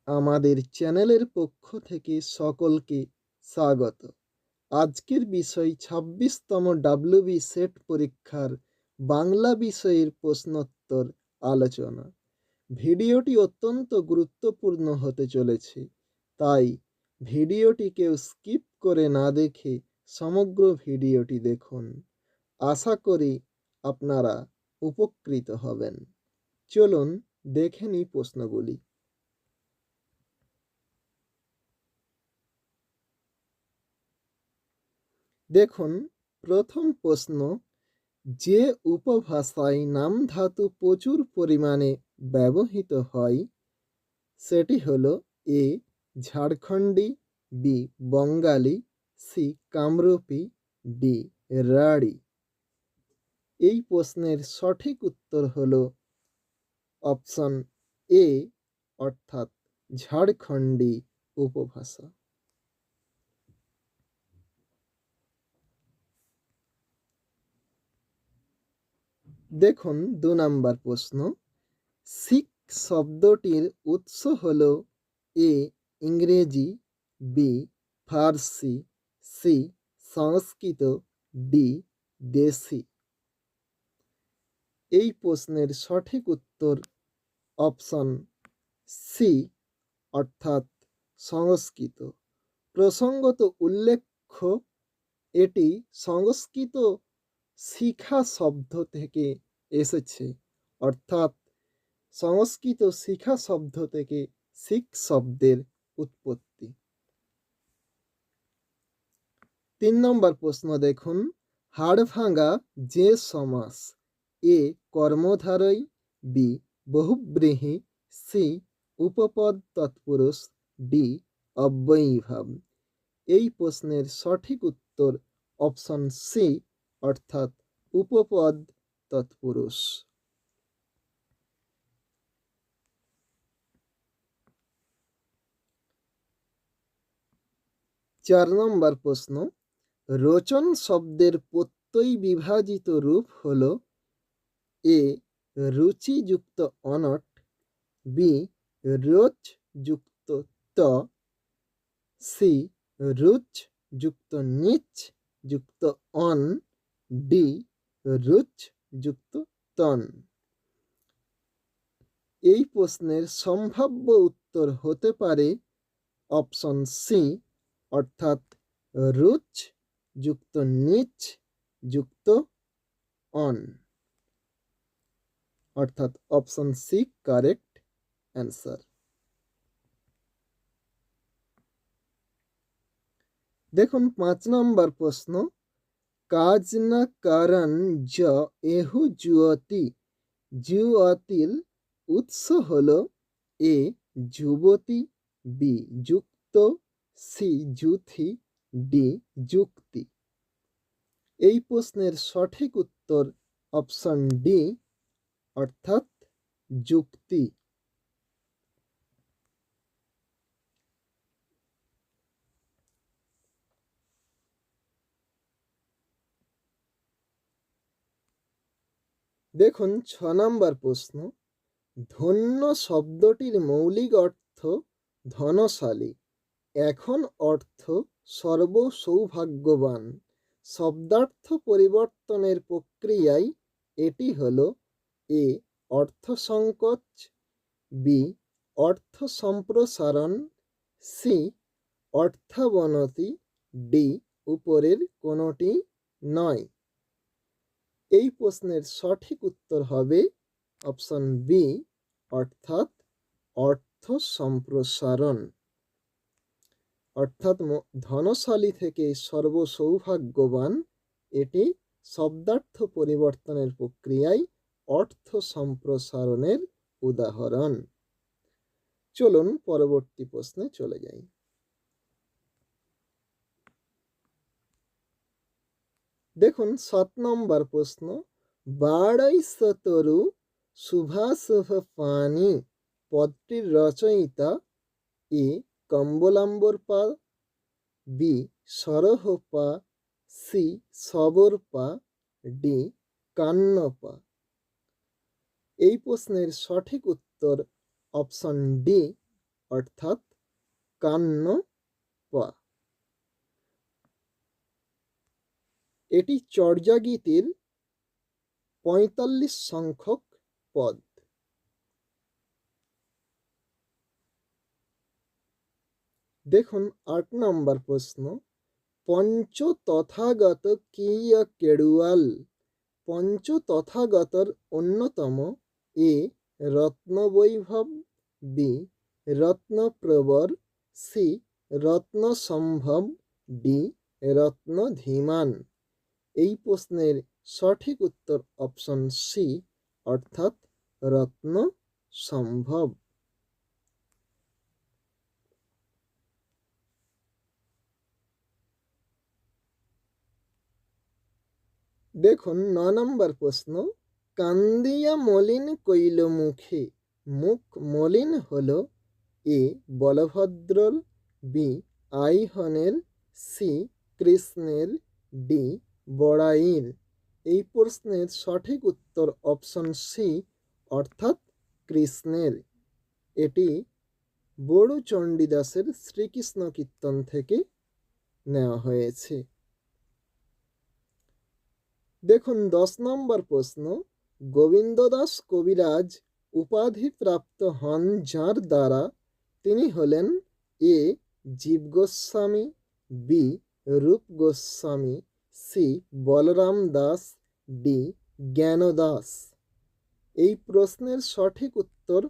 আমাদের চ্যানেলের পক্ষ থেকে সকলকে স্বাগত। আজকের বিষয় ২৬তম WB সেট পরীক্ষার বাংলা বিষয়ের প্রশ্নোত্তর আলোচনা। ভিডিওটি অত্যন্ত গুরুত্বপূর্ণ হতে চলেছে, তাই ভিডিওটি কেউ স্কিপ করে না দেখে সমগ্র ভিডিওটি দেখুন। আশা করি আপনারা উপকৃত হবেন। চলুন দেখে নিই প্রশ্নগুলি। দেখুন, প্রথম প্রশ্ন, যে উপভাষায় নামধাতু প্রচুর পরিমাণে ব্যবহৃত হয় সেটি হলো এ ঝাড়খণ্ডী, বি বঙ্গালী, সি কামরূপী, ডি রাঢ়ী। এই প্রশ্নের সঠিক উত্তর হলো অপশন এ অর্থাৎ ঝাড়খণ্ডী উপভাষা। দেখুন ২ নম্বর প্রশ্ন, শিখ শব্দটির উৎস হল এ ইংরেজি, বি ফার্সি, সি সংস্কৃত, ডি দেশি। এই প্রশ্নের সঠিক উত্তর অপশন সি অর্থাৎ সংস্কৃত। প্রসঙ্গত উল্লেখ্য, এটি সংস্কৃত শিখা শব্দ থেকে এসেছে, অর্থাৎ সংস্কৃত শিখা শব্দ থেকে শিখ শব্দের উৎপত্তি। ৩ নম্বর প্রশ্ন দেখুন, হাড়ভাঙ্গা যে সমাস, এ কর্মধারয়, বি বহুব্রীহি, সি উপপদ তৎপুরুষ, ডি অব্যয়ীভাব। এই প্রশ্নের সঠিক উত্তর অপশন সি অর্থাৎ উপপদ তৎপুরুষ। ৪ নম্বর প্রশ্ন, রোচন শব্দের প্রত্যয় বিভাজিত রূপ হল এ রুচি যুক্ত অনট, বি রোচ যুক্ত ত, সি রুচ যুক্ত নিচ যুক্ত অন, ডি রুচ যুক্ত তন। এই প্রশ্নের সম্ভাব্য উত্তর হতে পারে অপশন সি অর্থাৎ রুচ যুক্ত নিচ যুক্ত অন, অর্থাৎ অপশন সি কারেক্ট অ্যান্সার। দেখুন ৫ নম্বর প্রশ্ন, কাজ না কারণ য এহু যুয়তি, যুয়তির উৎস হল এ যুবতী, বি যুক্ত, সি যুথি, ডি যুক্তি। এই প্রশ্নের সঠিক উত্তর অপশন ডি অর্থাৎ যুক্তি। দেখুন ৬ নম্বর প্রশ্ন, ধন্য শব্দটির মৌলিক অর্থ ধনশালী, এখন অর্থ সর্বসৌভাগ্যবান। শব্দার্থ পরিবর্তনের প্রক্রিয়ায় এটি হল এ অর্থ সংকোচ, বি অর্থ সম্প্রসারণ, সি অর্থাবনতি, ডি উপরের কোনোটি নয়। এই প্রশ্নের সঠিক উত্তর হবে অপশন বি অর্থাৎ অর্থ সম্প্রসারণ। অর্থাৎ ধনশালী থেকে সর্বসৌভাগ্যবান, এটি শব্দার্থ পরিবর্তনের প্রক্রিয়ায় অর্থ সম্প্রসারণের উদাহরণ। চলুন পরবর্তী প্রশ্নে চলে যাই। দেখুন ৭ নম্বর প্রশ্ন, বাড়ৈশতরু শুভাশুভ পানি পদটির রচয়িতা এ কম্বলাম্বরপা, বি সরহপা, সি সবরপা, ডি কান্নপা। এই প্রশ্নের সঠিক উত্তর অপশন ডি অর্থাৎ কান্নপা। এটি চর্যা গীতির ৪৫ সংখ্যক পদ। দেখুন ৮ নম্বর প্রশ্ন, পঞ্চ তথাগত কিয় কেড়ুয়াল। পঞ্চ তথাগতর অন্যতম এ রত্নবৈভব, বি রত্নপ্রবর, সি রত্নসম্ভব, ডি রত্নধীমান। এই প্রশ্নের সঠিক উত্তর অপশন সি অর্থাৎ রত্নসম্ভব। দেখুন ৯ নম্বর প্রশ্ন, কান্দিয়া মলিন কইল মুখে। মুখ মলিন হলো এ বলভদ্রর, বি আইহনের, সি কৃষ্ণের, ডি বড়াইর। এই প্রশ্নের সঠিক উত্তর অপশন সি অর্থাৎ কৃষ্ণের। এটি বড়ু চণ্ডীদাসের শ্রীকৃষ্ণ কীর্তন থেকে নেওয়া হয়েছে। দেখুন ১০ নম্বর প্রশ্ন, গোবিন্দদাস কবিরাজ উপাধিপ্রাপ্ত হন যার দ্বারা। তিনি হলেন এ জীব গোস্বামী, বি রূপ গোস্বামী, সি বলরাম দাস, ডি জ্ঞান দাস। এই প্রশ্নের সঠিক উত্তর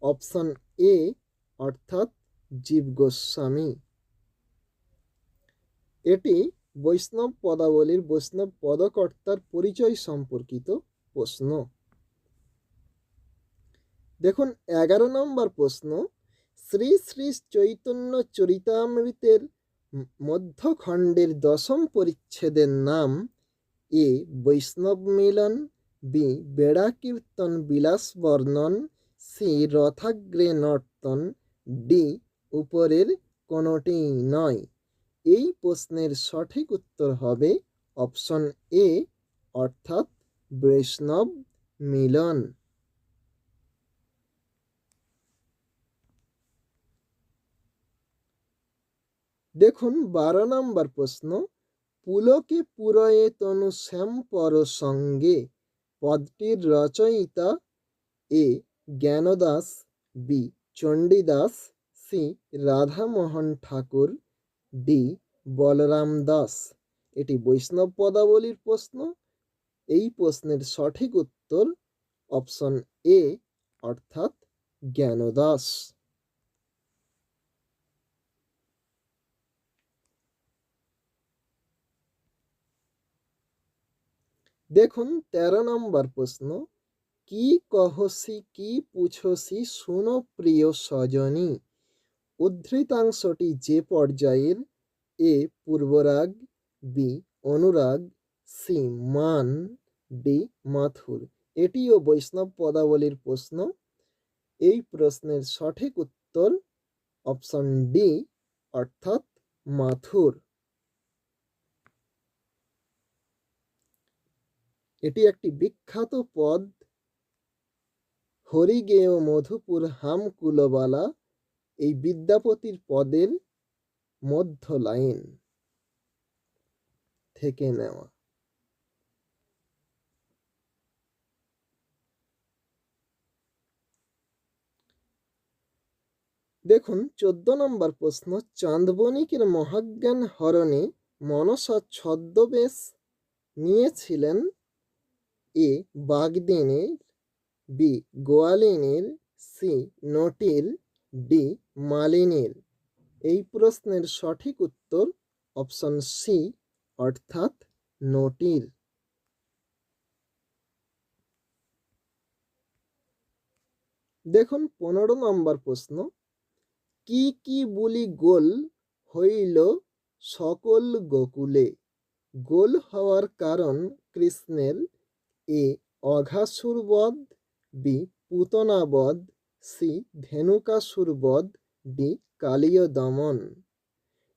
অপশন এ অর্থাৎ জীব গোস্বামী। এটি বৈষ্ণব পদাবলীর বৈষ্ণব পদকর্তার পরিচয় সম্পর্কিত প্রশ্ন। দেখুন ১১ নম্বর প্রশ্ন, শ্রী শ্রী চৈতন্য চরিতামৃতের মধ্যখণ্ডের ১০ম পরিচ্ছেদের নাম এ বৈষ্ণব মিলন, বি বেড়া কীর্তন বিলাস বর্ণন, সি রথাগ্রে নর্তন, ডি উপরের কোনোটি নয়। এই প্রশ্নের সঠিক উত্তর হবে অপশন এ অর্থাৎ বৈষ্ণব মিলন। দেখুন ১২ নম্বর প্রশ্ন, পুলকে পুরয়ে তনু শ্যাম পর সঙ্গে। পদটির রচয়িতা এ জ্ঞানদাস, বি চণ্ডীদাস, সি রাধামোহন ঠাকুর, ডি বলরাম দাস। এটি বৈষ্ণব পদাবলীর প্রশ্ন। এই প্রশ্নের সঠিক উত্তর অপশন এ অর্থাৎ জ্ঞানদাস। দেখুন ১৩ নম্বর প্রশ্ন, কি কহসি কি পুছসি শুনো প্রিয় সজনী। উদ্ধৃতাংশটি যে পর্যায়ের, এ পূর্বরাগ, বি অনুরাগ, সি মান, ডি মাথুর। এটিও বৈষ্ণব পদাবলীর প্রশ্ন। এই প্রশ্নের সঠিক উত্তর অপশন ডি অর্থাৎ মাথুর। এটি একটি বিখ্যাত পদ, হরিগেয় মধুপুর হাম কুলবালা। এই বিদ্যাপতির পদের মধ্য লাইন থেকে নেওয়া। দেখুন ১৪ নম্বর প্রশ্ন, চাঁদবণিকের মহাজ্ঞান হরণে মনসা ছদ্মবেশ নিয়েছিলেন এ বাগদিনের, বি গোয়ালিনীর, সি নটির, ডি মালিনীর। এই প্রশ্নের সঠিক উত্তর অপশন সি অর্থাৎ নটির। দেখুন ১৫ নম্বর প্রশ্ন, কি কি বুলি গোল হইল সকল গোকুলে। গোল হওয়ার কারণ কৃষ্ণের এ অঘাসুর বধ, বি পুতনা বধ, সি ধেনুকাসুর বধ, ডি কালীয় দমন।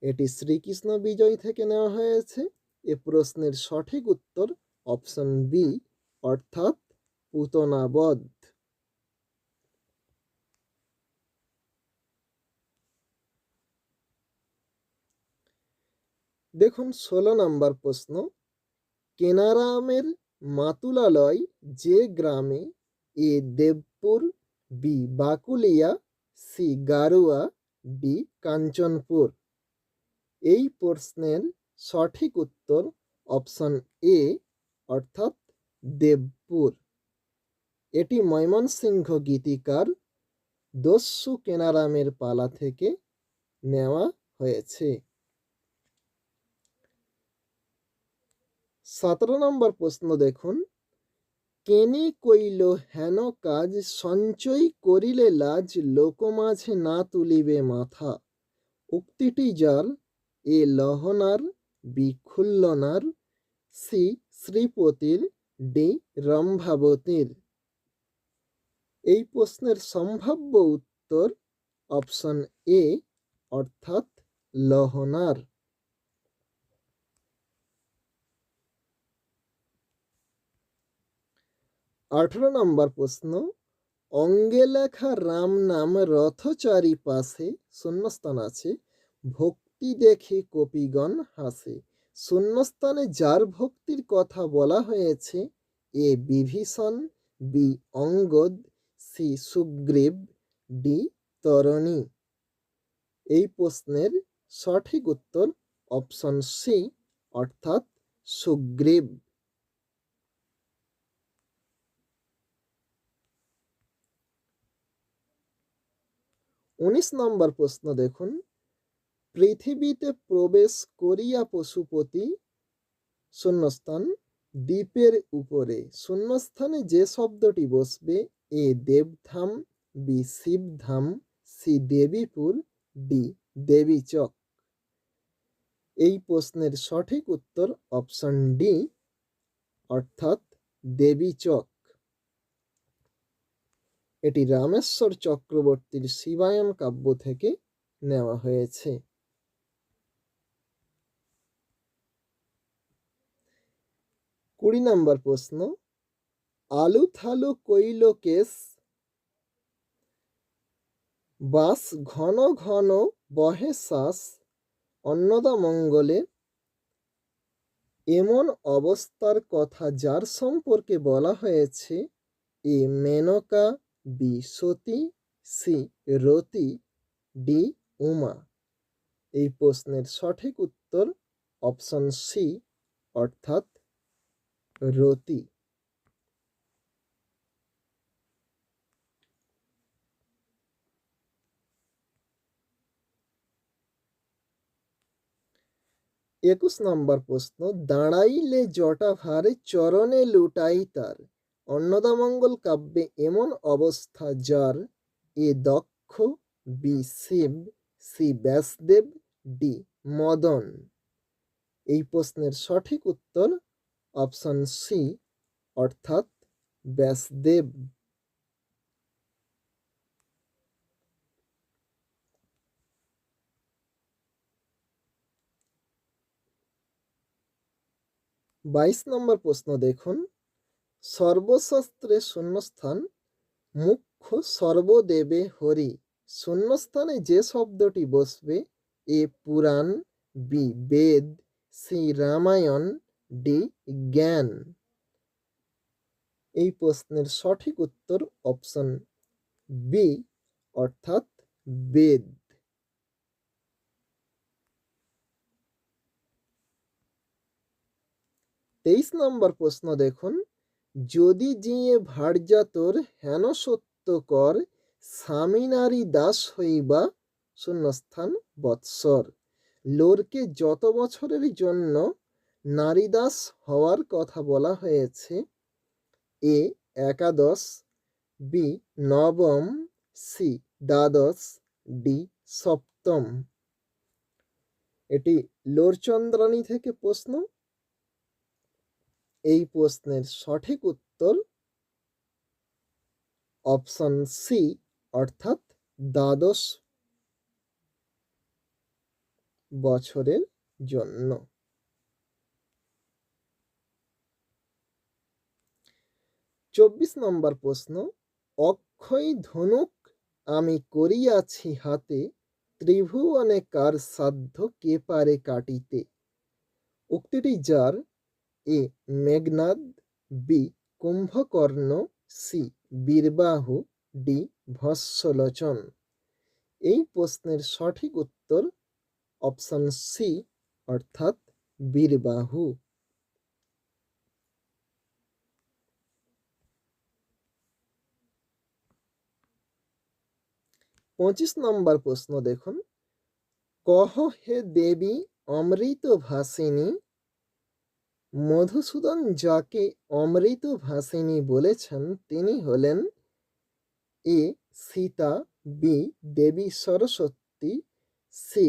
এটি শ্রীকৃষ্ণ বিজয় থেকে নেওয়া হয়েছে। এ প্রশ্নের সঠিক উত্তর অপশন বি অর্থাৎ পুতনা বধ। দেখুন ১৬ নম্বর প্রশ্ন, কেনারামের মাতুলালয় যে গ্রামে, A Debpur, B Bakulia, C Garua, D Kanchanpur. এই প্রশ্নের সঠিক উত্তর অপশন এ অর্থাৎ দেবপুর। এটি ময়মনসিংহ গীতিকার দস্যু কেনারামের পালা থেকে নেওয়া হয়েছে। ১৭ নম্বর প্রশ্ন দেখুন, কেনি কইল হেন কাজ, সঞ্চয় করিলে লাজ, লোক মাঝে না তুলিবে মাথা। উক্তিটি যার, এ লহনার, বি খুল্লনার, সি শ্রীপতির, ডি রম্ভাবতীর। এই প্রশ্নের সম্ভাব্য উত্তর অপশন এ অর্থাৎ লহনার। ১৮ নম্বর প্রশ্ন, অঙ্গে লেখা রাম নাম রথ চারিপাশে, শূন্যস্থান আছে, ভক্তি দেখে কপিগণ হাসে। শূন্যস্থানে যার ভক্তির কথা বলা হয়েছে, A Bibhishan, B Angad, C Sugriv, D Tarani. এই প্রশ্নের সঠিক উত্তর অপশন সি অর্থাৎ সুগ্রীব। ১৯ নম্বর প্রশ্ন দেখুন, পৃথিবীতে প্রবেশ করিয়া পশুপতি শূন্যস্থান দ্বীপের উপরে, শূন্যস্থানে যে শব্দটি বসবে, A Debdham, B Shibdham, C Debipur, D Debichak. এই প্রশ্নের সঠিক উত্তর অপশন ডি অর্থাৎ দেবীচক। এটি রামেশ্বর চক্রবর্তীর শিবায়ন কাব্য থেকে নেওয়া হয়েছে। ২০ নম্বর প্রশ্ন, আলু থালু কইল কেশ, বাস ঘন ঘন বহে শ্বাস, অন্নদামঙ্গলে এমন অবস্থার কথা যার সম্পর্কে বলা হয়েছে, এ মেনকা, বি সতী, সি রতি, ডি উমা। এই প্রশ্নের সঠিক উত্তর অপশন সি অর্থাৎ রতি। ২১ নম্বর প্রশ্ন, দাঁড়াইলে জটা ভার, চরণে লুটাই তার। অন্নদামঙ্গল কাব্যে এমন অবস্থা যার, A Daksha, B Shiva, C Vyasadev, D Madan. এই প্রশ্নের সঠিক উত্তর অপশন সি অর্থাৎ ব্যাসদেব। ২২ নম্বর প্রশ্ন দেখুন, সর্বশাস্ত্রে শূন্যস্থান মুখ্য সর্বদেবে হরি, শূন্যস্থানে যে শব্দটি বসবে, এ পুরাণ, বি বেদ, সি রামায়ণ, ডি জ্ঞান। এই প্রশ্নের সঠিক উত্তর অপশন বি অর্থাৎ বেদ। ২৩ নম্বর প্রশ্ন দেখুন, যদি জিয়ে ভার্যা তোর, হেন সত্য কর, স্বামী নারী দাস হইবা, শূন্যস্থান বৎসর। লোরকে যত বছরের জন্য নারী দাস হওয়ার কথা বলা হয়েছে, এ একাদশ, বি নবম, সি দ্বাদশ, ডি সপ্তম। এটি লোরচন্দ্রানী থেকে প্রশ্ন। এই প্রশ্নের সঠিক উত্তর অপশন সি অর্থাৎ দ্বাদশ বছরের জন্য। ২৪ নম্বর প্রশ্ন, অক্ষয় ধনুক আমি করিয়াছি হাতে, ত্রিভুবনে কার সাধ্য কে পারে কাটিতে। উক্তিটি যার? A Meghnad, B Kumbhakarna, C Birbahu, D Bhasmalochan. এই প্রশ্নের সঠিক উত্তর অপশন সি অর্থাৎ বীরবাহু। 25 নম্বর প্রশ্ন দেখুন, কহ হে দেবী অমৃত ভাসিনী। মধুসূদন যাকে অমৃত ভাসিনী বলেছেন তিনি হলেন এ সীতা, বি দেবী সরস্বতী, সি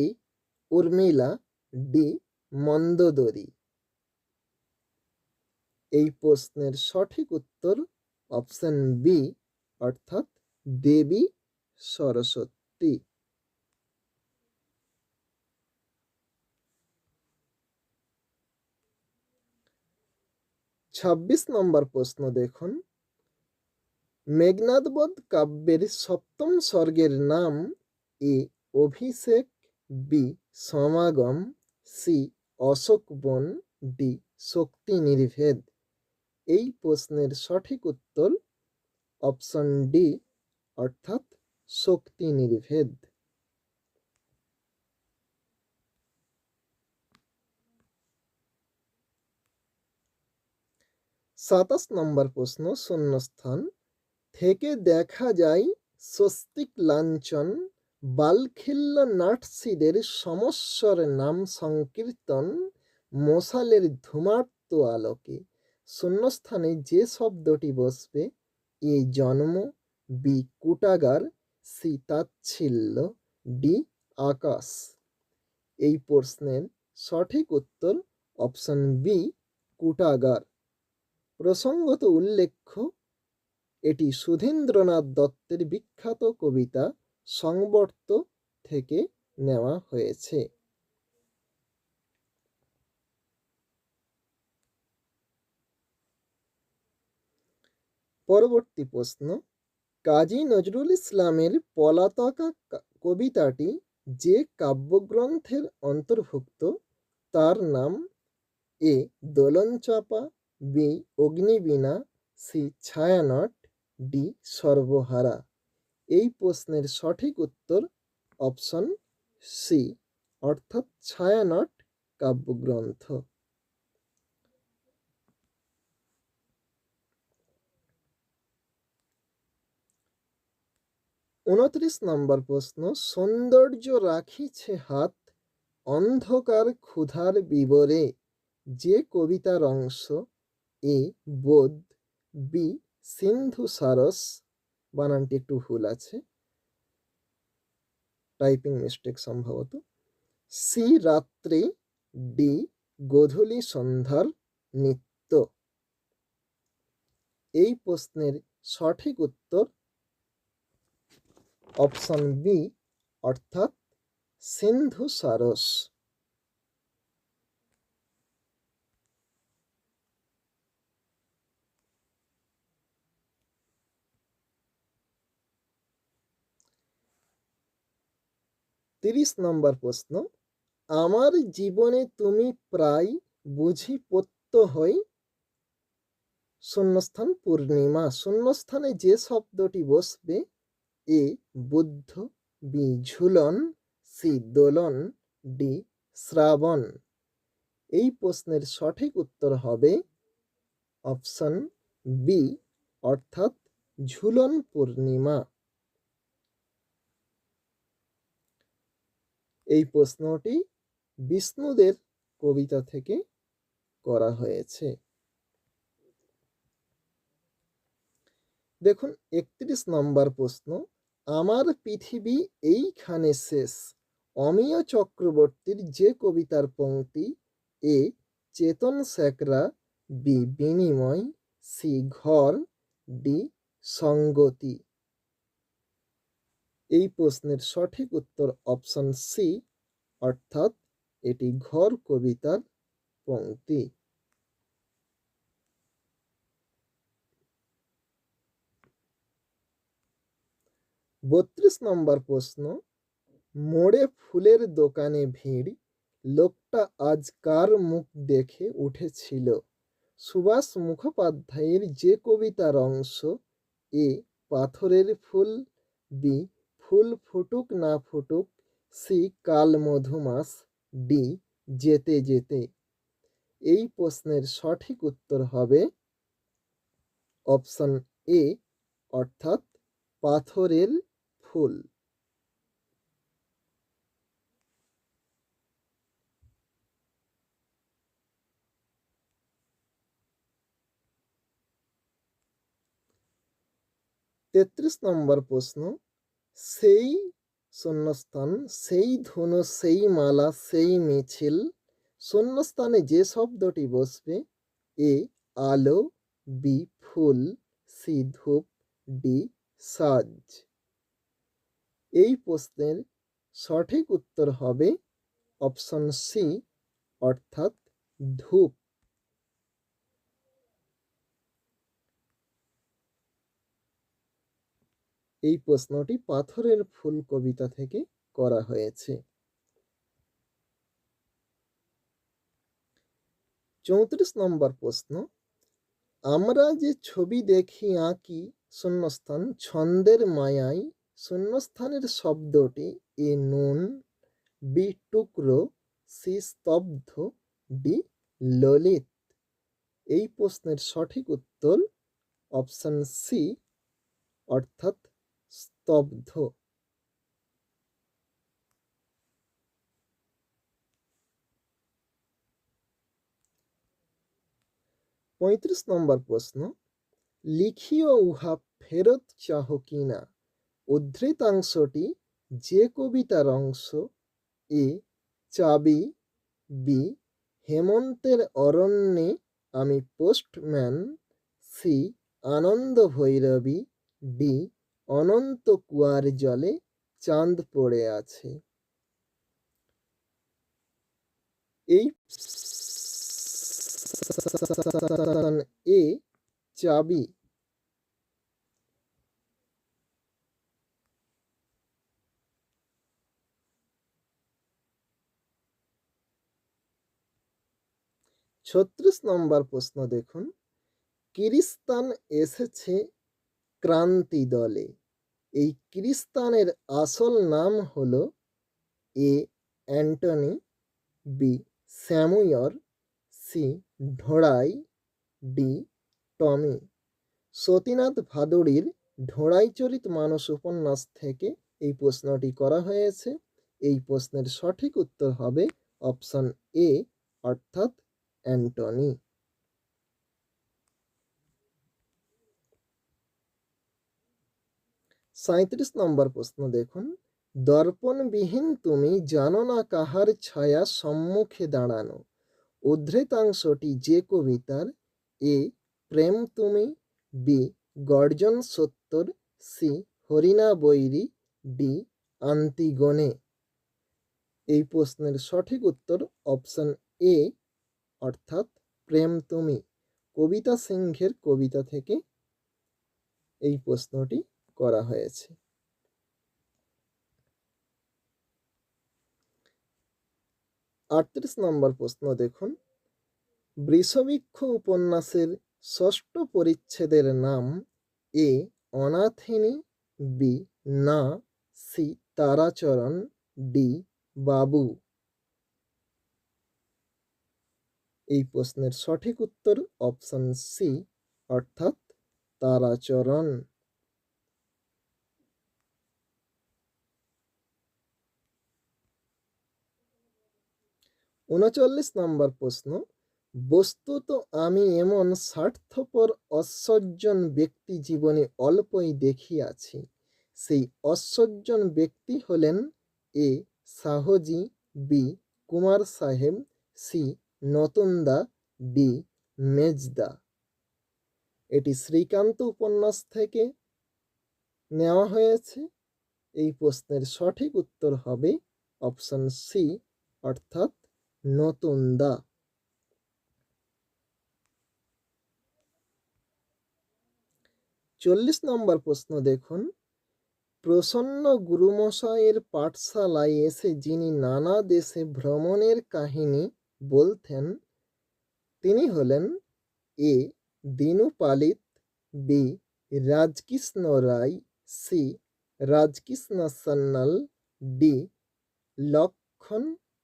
উর্মিলা, ডি মন্দোদরী। এই প্রশ্নের সঠিক উত্তর অপশন বি অর্থাৎ দেবী সরস্বতী। 26 নম্বর প্রশ্ন দেখুন, মেঘনাদবধ কাব্যের সপ্তম সর্গের নাম? এ অভিষেক, বি সমাগম, সি অশোকবন, ডি শক্তি নির্ভেদ। এই প্রশ্নের সঠিক উত্তর অপশন ডি অর্থাৎ শক্তি নির্ভেদ। 27 নম্বর প্রশ্ন শূন্যস্থান থেকে দেখা যায় স্বস্তিক লাঞ্ছন বালখিল্য নাটসিদের সমস্বর নাম সংকীর্তন মশালের ধূমার্ত আলোকে। শূন্যস্থানে যে শব্দটি বসবে? এ জন্ম, বি কুটাগার, সি তাচ্ছিল্য, ডি আকাশ। এই প্রশ্নের সঠিক উত্তর অপশন বি কুটাগার। প্রসঙ্গত উল্লেখ্য এটি সুধীন্দ্রনাথ দত্তের বিখ্যাত কবিতা সংবর্ত থেকে নেওয়া হয়েছে। পরবর্তী প্রশ্ন, কাজী নজরুল ইসলামের পলাতকা কবিতাটি যে কাব্যগ্রন্থের অন্তর্ভুক্ত তার নাম? A Dolonchapa, B Agnibina, C Chhayanat, D Sarbahara. এই প্রশ্নের সঠিক উত্তর অপশন সি অর্থাৎ ছায়ানট কাব্যগ্রন্থ। 29 নম্বর প্রশ্ন, সৌন্দর্য রাখিছে হাত অন্ধকার ক্ষুধার বিবরে যে কবিতার অংশ? এ বোধ, বি সিন্ধু সারস, বানানটি একটু ভুল আছে, টাইপিং মিস্টেক সম্ভবত, সি রাত্রি, ডি গোধূলি সন্ধ্যার নিত্য। এই প্রশ্নের সঠিক উত্তর অপশন বি অর্থাৎ সিন্ধু সারস। 30 নম্বর প্রশ্ন, আমার জীবনে তুমি প্রায় বুঝি প্রত্যহই শূন্যস্থান পূর্ণিমা। শূন্যস্থানে যে শব্দটি বসবে? এ বুদ্ধ, বি ঝুলন, সি দোলন, ডি শ্রাবণ। এই প্রশ্নের সঠিক উত্তর হবে অপশন বি অর্থাৎ ঝুলন পূর্ণিমা। এই প্রশ্নটি বিষ্ণুদের কবিতা থেকে করা হয়েছে। দেখুন 31 নম্বর প্রশ্ন, আমার পৃথিবী এইখানে শেষ অমিয় চক্রবর্তীর যে কবিতার পংক্তি? এ চেতন স্যাকরা, বি বিনিময়, সি ঘর, ডি সঙ্গতি। এই প্রশ্নের সঠিক উত্তর অপশন সি অর্থাৎ এটি ঘর কবিতার পংক্তি। 32 নম্বর প্রশ্ন, মোড়ে ফুলের দোকানে ভিড় লোকটা আজ কার মুখ দেখে উঠেছিল? সুভাষ মুখোপাধ্যায়ের যে কবিতার অংশ। এ পাথরের ফুল, বি ফুল ফুটুক না ফুটুক, সি কাল মধুমাস, ডি যেতে যেতে। এই প্রশ্নের সঠিক উত্তর হবে অপশন এ, অর্থাৎ পাথরের ফুল। তেত্রিশ নম্বর প্রশ্ন, সেই শূন্যস্থান সেই ধনু সেই মালা সেই মিছিল, শূন্যস্থানে যে শব্দটি বসবে। এ আলো, বি ফুল, সি ধূপ, ডি সাজ। এই প্রশ্নের সঠিক উত্তর হবে অপশন সি, অর্থাৎ ধূপ। এই প্রশ্নটি পাথরের ফুল কবিতা থেকে করা হয়েছে। 34 নম্বর প্রশ্ন, আমরা যে ছবি দেখি আঁকি শূন্যস্থান ছন্দের মায়ায়, শূন্যস্থানের শব্দটি। এ নুন, বি টুকরো, সি স্তব্ধ, ডি ললিত। এই প্রশ্নের সঠিক উত্তর অপশন সি, অর্থাৎ স্তব্ধ। 35 নম্বর প্রশ্ন, লিখিও উহা ফেরত চাহ কিনা। উদ্ধৃতাংশটি যে কবিতার অংশ। এ চাবি, বি হেমন্তের অরণ্যে আমি পোস্টম্যান, সি আনন্দ ভৈরবী, ডি অনন্ত কুয়ার জলে চাঁদ পড়ে আছে। এই এ চাবি। 36 নম্বর প্রশ্ন দেখুন, কিরিস্তান এসেছে ক্রান্তি দলে। এই কিরিস্তানের আসল নাম হলো। এ অ্যান্টনি, বি স্যামুয়র, সি ঢোড়াই, ডি টমি। সতীনাথ ভাদুড়ির ঢোড়াইচরিত মানস উপন্যাস থেকে এই প্রশ্নটি করা হয়েছে। এই প্রশ্নের সঠিক উত্তর হবে অপশন এ, অর্থাৎ অ্যান্টনি। 37 নম্বর প্রশ্ন দেখুন, দর্পণবিহীন তুমি জানো না কাহার ছায়া সম্মুখে দাঁড়ানো। উদ্ধৃতাংশটি যে কবিতার। এ প্রেম তুমি, বি গর্জন সত্তর, সি হরিণা বৈরী, ডি আন্তিগনে। এই প্রশ্নের সঠিক উত্তর অপশন এ, অর্থাৎ প্রেম তুমি। কবিতা সিংহের কবিতা থেকে এই প্রশ্নটি করা হয়েছে। 38 নম্বর প্রশ্ন দেখুন, বৃষবৃক্ষ উপন্যাসের ষষ্ঠ পরিচ্ছেদের নাম। এ অনাথিনী, বি না, সি তারাচরণ, ডি বাবু। এই প্রশ্নের সঠিক উত্তর অপশন সি, অর্থাৎ তারাচরণ। 39 নম্বর প্রশ্ন, বস্তুত আমি এমন স্বার্থপর অসজ্জন ব্যক্তি জীবনে অল্পই দেখিয়াছি। সেই অসজ্জন ব্যক্তি হলেন। এ শাহজি, বি কুমার সাহেব, সি নতুনদা, ডি মেজদা। এটি শ্রীকান্ত উপন্যাস থেকে নেওয়া হয়েছে। এই প্রশ্নের সঠিক উত্তর হবে অপশন সি, অর্থাৎ নতুনদা। 40 নম্বর প্রশ্ন দেখুন, প্রসন্ন গুরুমশায়ের পাঠশালায় এসে যিনি নানা দেশে ভ্রমণের কাহিনী বলতেন তিনি হলেন এ দীনু পালিত, বি রাজকৃষ্ণ রায়, সি রাজকৃষ্ণ সান্যাল, ডি লক্ষণ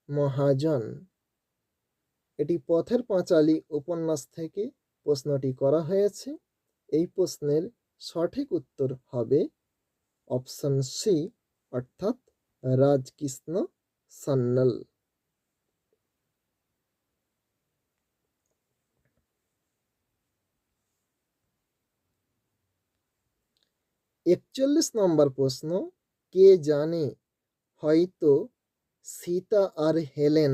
মহাজন। এটি পথের পাঁচালী উপন্যাস থেকে প্রশ্নটি করা হয়েছে। এই প্রশ্নের সঠিক উত্তর হবে অপশন সি অর্থাৎ রাজকৃষ্ণ সান্যাল। ৪১ নম্বর প্রশ্ন, কে জানে হয়তো সীতা আর হেলেন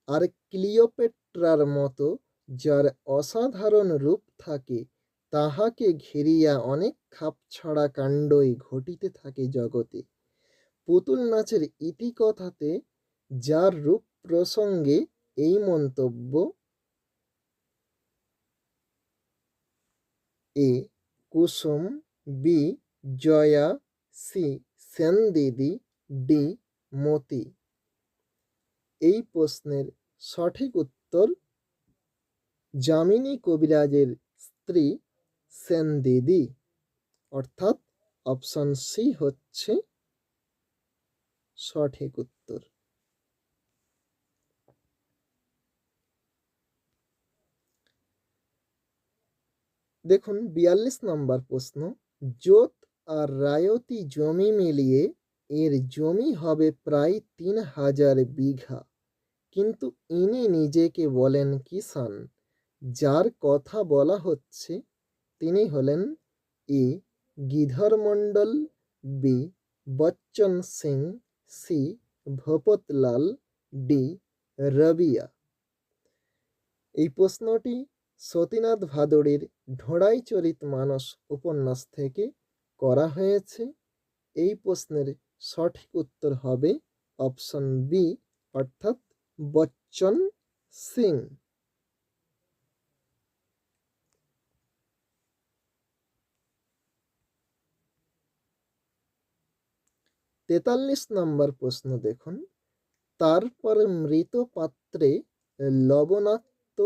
আর ক্লিওপেট্রার মতো যার অসাধারণ রূপ থাকে তাহাকে ঘিরিয়া অনেক খাপছাড়া কাণ্ডই ঘটিতে থাকে জগতে। পুতুল নাচের ইতিকথাতে যার রূপ প্রসঙ্গে এই মন্তব্য, এ কুসুম, বি জয়া, সি সেনদিদি, ডি মতি। এই প্রশ্নের সঠিক উত্তর যামিনী কবিরাজের স্ত্রী সেনদিদি, অর্থাৎ অপশন সি হচ্ছে সঠিক উত্তর। দেখুন ৪২ নম্বর প্রশ্ন, জোত আর রায়তি জমি মিলিয়ে এর জমি হবে প্রায় ৩,০০০ বিঘা, কিন্তু ইনি নিজেকে বলেন কিষান। যার কথা বলা হচ্ছে তিনি হলেন A Gidhar Mandal, B Bachchan Singh, C Bhupatlal, D Rabia. এই প্রশ্নটি সতীনাথ ভাদুড়ির ঢোড়াই চরিত মানস উপন্যাস থেকে করা হয়েছে। এই প্রশ্নের সঠিক উত্তর হবে অপশন বি অর্থাৎ বচ্চন সিং। ৪৩ নম্বর প্রশ্ন দেখুন, তারপর মৃত পাত্রে লবণাক্ত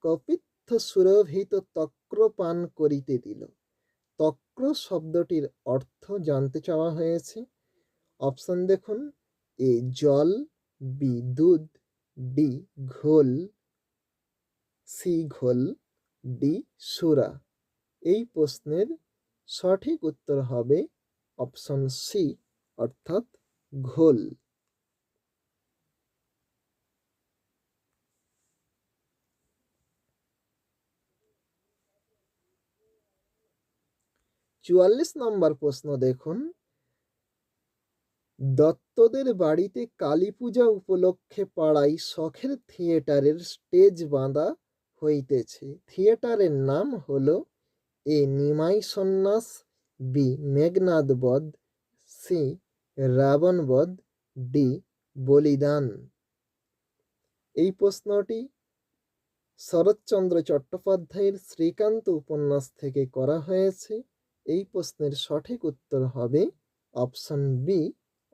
কপিত্থ সুরভিত তক্র পান করিতে দিল। তক্র শব্দটির অর্থ জানতে চাওয়া হয়েছে। অপশন দেখুন, এ জল, বি দুধ, ডি ঘোল, সি ঘোল, ডি সুরা। এই প্রশ্নের সঠিক উত্তর হবে অপশন সি অর্থাৎ ঘোল। ৪৪ নম্বর প্রশ্ন দেখুন, দত্তদের বাড়িতে কালী পূজা উপলক্ষে পাড়ায় শখের থিয়েটারের স্টেজ বাঁধা হইতেছে। থিয়েটারের নাম হলো এ নিমাই সন্ন্যাস, বি মেঘনাদ বধ, সি রাবণ বধ, ডি বলিদান। এই প্রশ্নটি শরৎচন্দ্র চট্টোপাধ্যায়ের শ্রীকান্ত উপন্যাস থেকে করা হয়েছে। এই প্রশ্নের সঠিক উত্তর হবে অপশন বি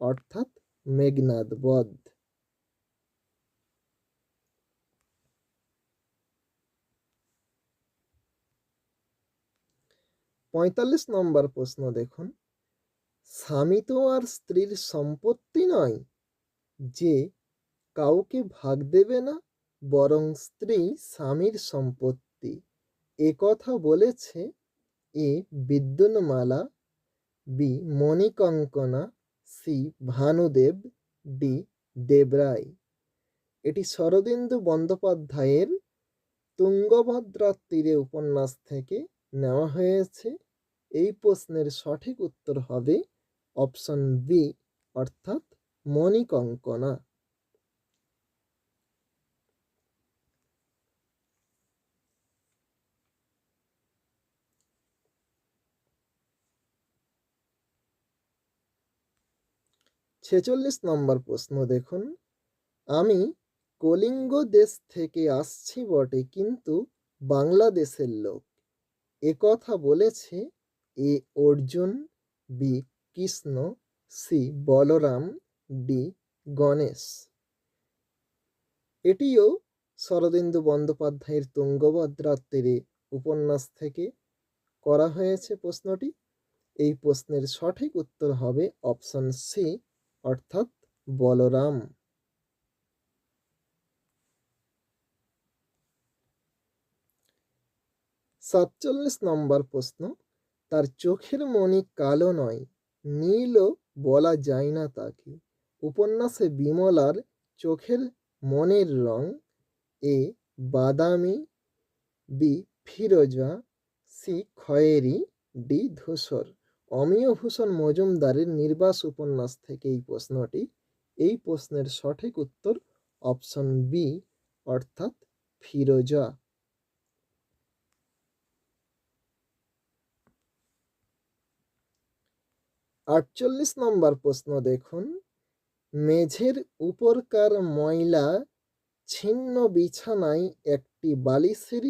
অর্থাৎ মেঘনাদ বধ। ৪৫ নম্বর প্রশ্ন দেখুন, স্বামী তো আর স্ত্রীর সম্পত্তি নয় যে কাউকে ভাগ দেবে না, বরং স্ত্রী স্বামীর সম্পত্তি। এ কথা বলেছে এ বিদ্যুন্মালা, বি মণিকঙ্কনা, সি ভানুদেব, ডি দেবরায়। এটি শরদিন্দু বন্দ্যোপাধ্যায়ের তুঙ্গভদ্রার তীরে উপন্যাস থেকে নেওয়া হয়েছে। এই প্রশ্নের সঠিক উত্তর হবে অপশন বি অর্থাৎ মণিকঙ্কনা। ৪৬ নম্বর প্রশ্ন দেখুন, আমি কলিঙ্গ দেশ থেকে আসছি বটে কিন্তু বাংলাদেশের লোক। এ কথা বলেছে A Arjun, B Krishna, C Balaram, D Ganesh. এটিও শরদিন্দু বন্দ্যোপাধ্যায়ের তুঙ্গভদ্রা তীরে উপন্যাস থেকে করা হয়েছে প্রশ্নটি। এই প্রশ্নের সঠিক উত্তর হবে অপশন সি অর্থাৎ বলরাম। 47 নম্বর প্রশ্ন, তার চোখের মণি কালো নয় নীলও বলা যায় না তাকে। উপন্যাসে বিমলার চোখের মনের রং এ বাদামি, বি ফিরোজা, সি খয়েরি, ডি ধূসর। অমিয় ভূষণ মজুমদারের নির্বাস উপন্যাস থেকে এই প্রশ্নটি। এই প্রশ্নের সঠিক উত্তর অপশন বি অর্থাৎ ফিরোজা। 48 নম্বর প্রশ্ন দেখুন, মেঝের উপরকার ময়লা ছিন্ন বিছানায় একটি বালিশের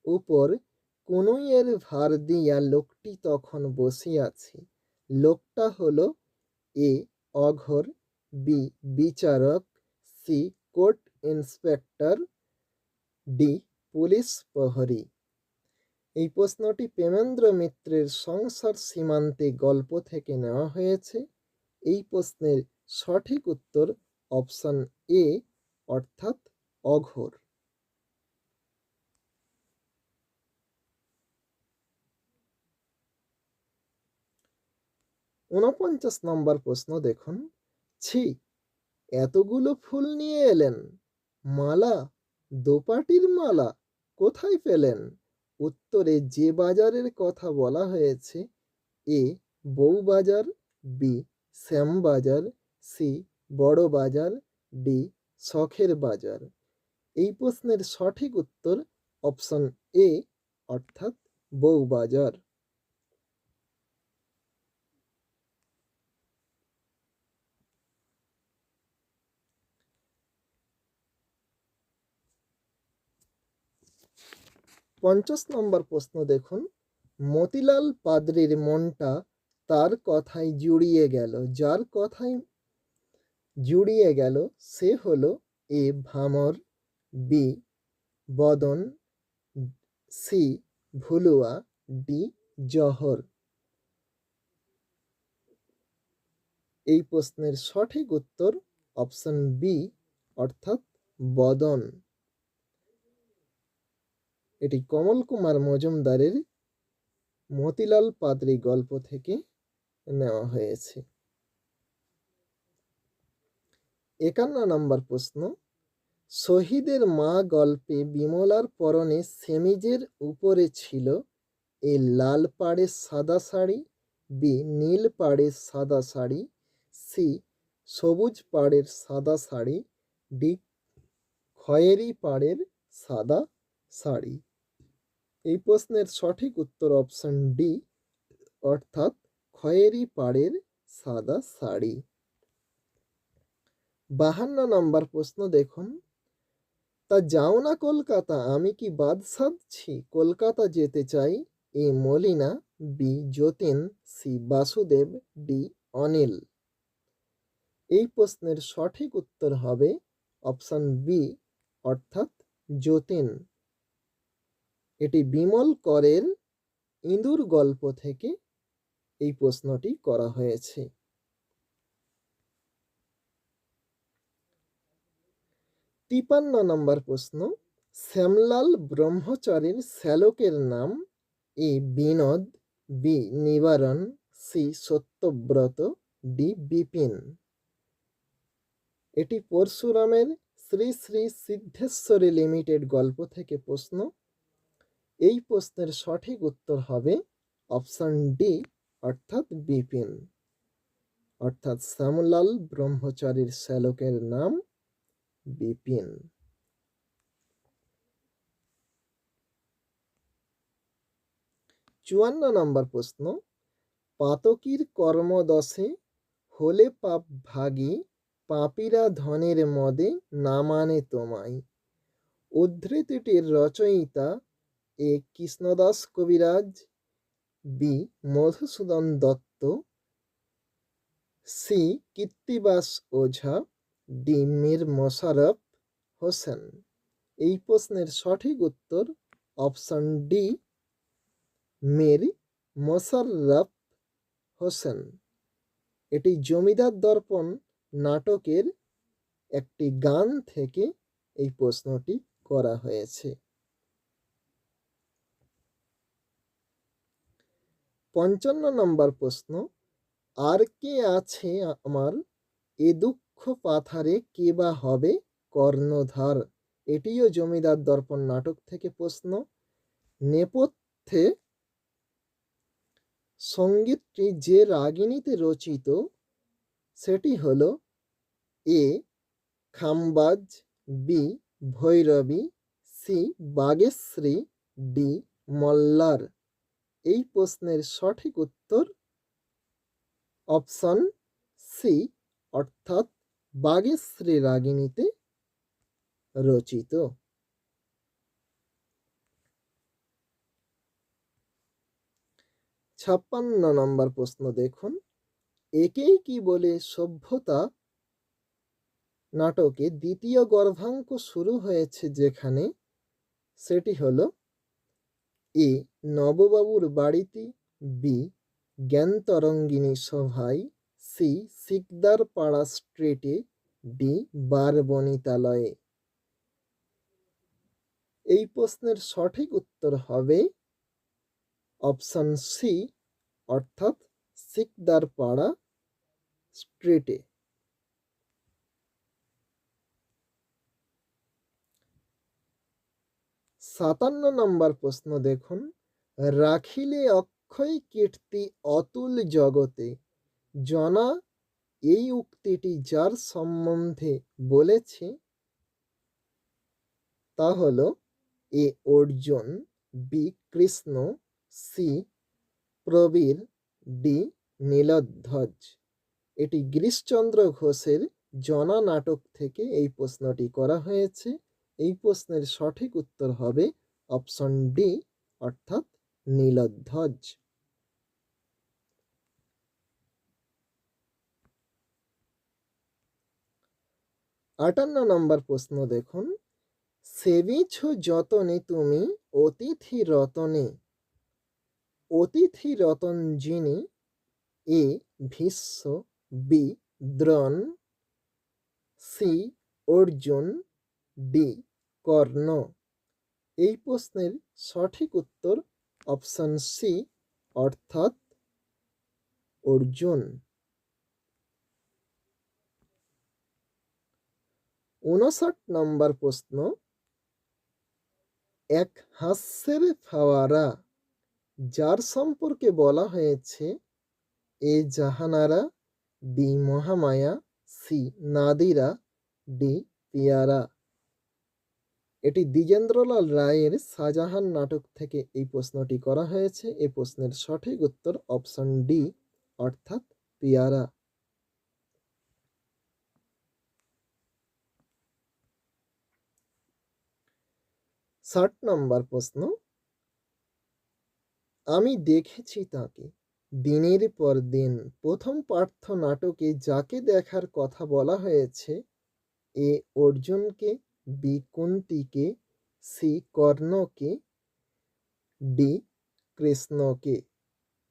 উপর কনুইয়ের ভার দিয়া লোকটি তখন বসিয়াছে। লোকটা হলো এ অঘোর, বি বিচারক, C court inspector, D police প্রহরী। এই প্রশ্নটি প্রেমেন্দ্র মিত্রের সংসার সীমান্তে গল্প থেকে নেওয়া হয়েছে। এই প্রশ্নের সঠিক উত্তর অপশন এ অর্থাৎ অঘোর। 49 নম্বর প্রশ্ন দেখুন, ছি এতগুলো ফুল নিয়ে এলেন, মালা, দোপাটির মালা কোথায় পেলেন? উত্তরে যে বাজারের কথা বলা হয়েছে এ বউবাজার, বি শ্যামবাজার, সি বড় বাজার, ডি শখের বাজার। এই প্রশ্নের সঠিক উত্তর অপশন এ অর্থাৎ বউবাজার। 50 নম্বর প্রশ্ন দেখুন, মতিলাল পাদ্রীর মনটা তার কথায় জুড়িয়ে গেল, যার কথায় জুড়িয়ে গেল সে হলো এ ভামর, বি বদন, সি ভুলুয়া, ডি জহর। এই প্রশ্নের সঠিক উত্তর অপশন বি অর্থাৎ বদন। এটি কমল কুমার মজুমদারের মতিলাল পাদ্রী গল্প থেকে নেওয়া হয়েছে। 51 নম্বর প্রশ্ন, শহীদের মা গল্পে বিমলার পরনে সেমিজের উপরে ছিল এ লাল পাড়ের সাদা শাড়ি, বি নীল পাড়ের সাদা শাড়ি, সি সবুজ পাড়ের সাদা শাড়ি, ডি খয়েরি পাড়ের সাদা শাড়ি। এই প্রশ্নের সঠিক উত্তর অপশন ডি অর্থাৎ খয়েরি পাড়ের সাদা শাড়ি। 52 নম্বর প্রশ্ন দেখুন, তা যাও না কলকাতা আমি কি বাদ সাধছি, কলকাতা যেতে চাই A Malina, B Jatin, C Basudeb, D Anil. এই প্রশ্নের সঠিক উত্তর হবে অপশন বি অর্থাৎ যতীন। এটি বিমল করের ইঁদুর গল্প থেকে এই প্রশ্নটি করা হয়েছে। 53 নম্বর প্রশ্ন, শ্যামলাল ব্রহ্মচারীর শ্যালকের নাম এ বিনোদ, বি নিবারণ, সি সত্যব্রত, ডি বিপিন। এটি পরশুরামের শ্রী শ্রী সিদ্ধেশ্বরী লিমিটেড গল্প থেকে প্রশ্ন। এই প্রশ্নের সঠিক উত্তর হবে অপশন ডি অর্থাৎ বিপিন। অর্থাৎ শ্যামলাল ব্রহ্মচারীর শ্যালকের নাম বিপিন। 54 নম্বর প্রশ্ন, পাতকীর কর্মদশে হলে পাপ ভাগী, পাপীরা ধনের মদে না মানে তোমায়। উদ্ধৃতিটির রচয়িতা এ কৃষ্ণদাস কবিরাজ, B Madhusudan Dutta, C Krittibas Ojha, D Mir Mosharraf Hossain. এই প্রশ্নের সঠিক উত্তর অপশন ডি মীর মোশাররফ হোসেন। এটি জমিদার দর্পণ নাটকের একটি গান থেকে এই প্রশ্নটি করা হয়েছে। ৫৫ নম্বর প্রশ্ন, আর কে আছে আমার এ দুঃখ পাথারে কে বা হবে কর্ণধার। এটিও জমিদার দর্পণ নাটক থেকে প্রশ্ন। নেপথ্যে সঙ্গীতটি যে রাগিণীতে রচিত সেটি হলো এ খামবাজ, বি ভৈরবী, সি বাগেশ্রী, ডি মল্লার। এই প্রশ্নের সঠিক উত্তর অপশন সি অর্থাৎ বাগেশ্রী রাগিণীতে রচিত। ৫৬ নম্বর প্রশ্ন দেখুন, একেই কি বলে সভ্যতা নাটকে দ্বিতীয় গর্ভাঙ্ক শুরু হয়েছে যেখানে, সেটি হলো এ নববাবুর বাড়িতে, বি জ্ঞানতরঙ্গিনী সভায়, সি সিকদার পাড়া স্ট্রিটে, ডি বার বনিতালয়ে। এই প্রশ্নের সঠিক উত্তর হবে অপশন সি অর্থাৎ সিকদার পাড়া স্ট্রিটে। ৫৭ নম্বর প্রশ্ন দেখুন, রাখিলে অক্ষয় কীর্তি অতুল জগতে, জনা এই উক্তিটি যার সম্বন্ধে বলেছে তা হলো A Arjun, B Krishna, C Prabir, D Niladhwaj. এটি গিরিশচন্দ্র ঘোষের জনা নাটক থেকে এই প্রশ্নটি করা হয়েছে। এই প্রশ্নের সঠিক উত্তর হবে অপশন ডি অর্থাৎ নীলধ্বজ। ৫৮ নম্বর প্রশ্ন দেখুন, সেবিছ যতনে তুমি অতিথি রতনে, অতিথি রতন যিনি, A Bhishma, B Drona, C Arjun, D Karna. এই প্রশ্নের সঠিক উত্তর অপশন সি অর্থাৎ অর্জুন। ৫৯ নম্বর প্রশ্ন, এক হাস্যের ফাওয়ারা যার সম্পর্কে বলা হয়েছে A Jahanara, B Mahamaya, C Nadira, D Piyara. এটি দ্বিজেন্দ্রলাল রায়ের শাহজাহান নাটক থেকে এই প্রশ্নটি করা হয়েছে। এই প্রশ্নের সঠিক উত্তর অপশন ডি অর্থাৎ পিয়ারা। ৬০ নম্বর প্রশ্ন, আমি দেখেছি তাকে দিনের পর দিন, প্রথম পার্থ নাটকে যাকে দেখার কথা বলা হয়েছে এ অর্জুনকে, বি কুন্তিকে, সি কর্ণকে, ডি কৃষ্ণকে।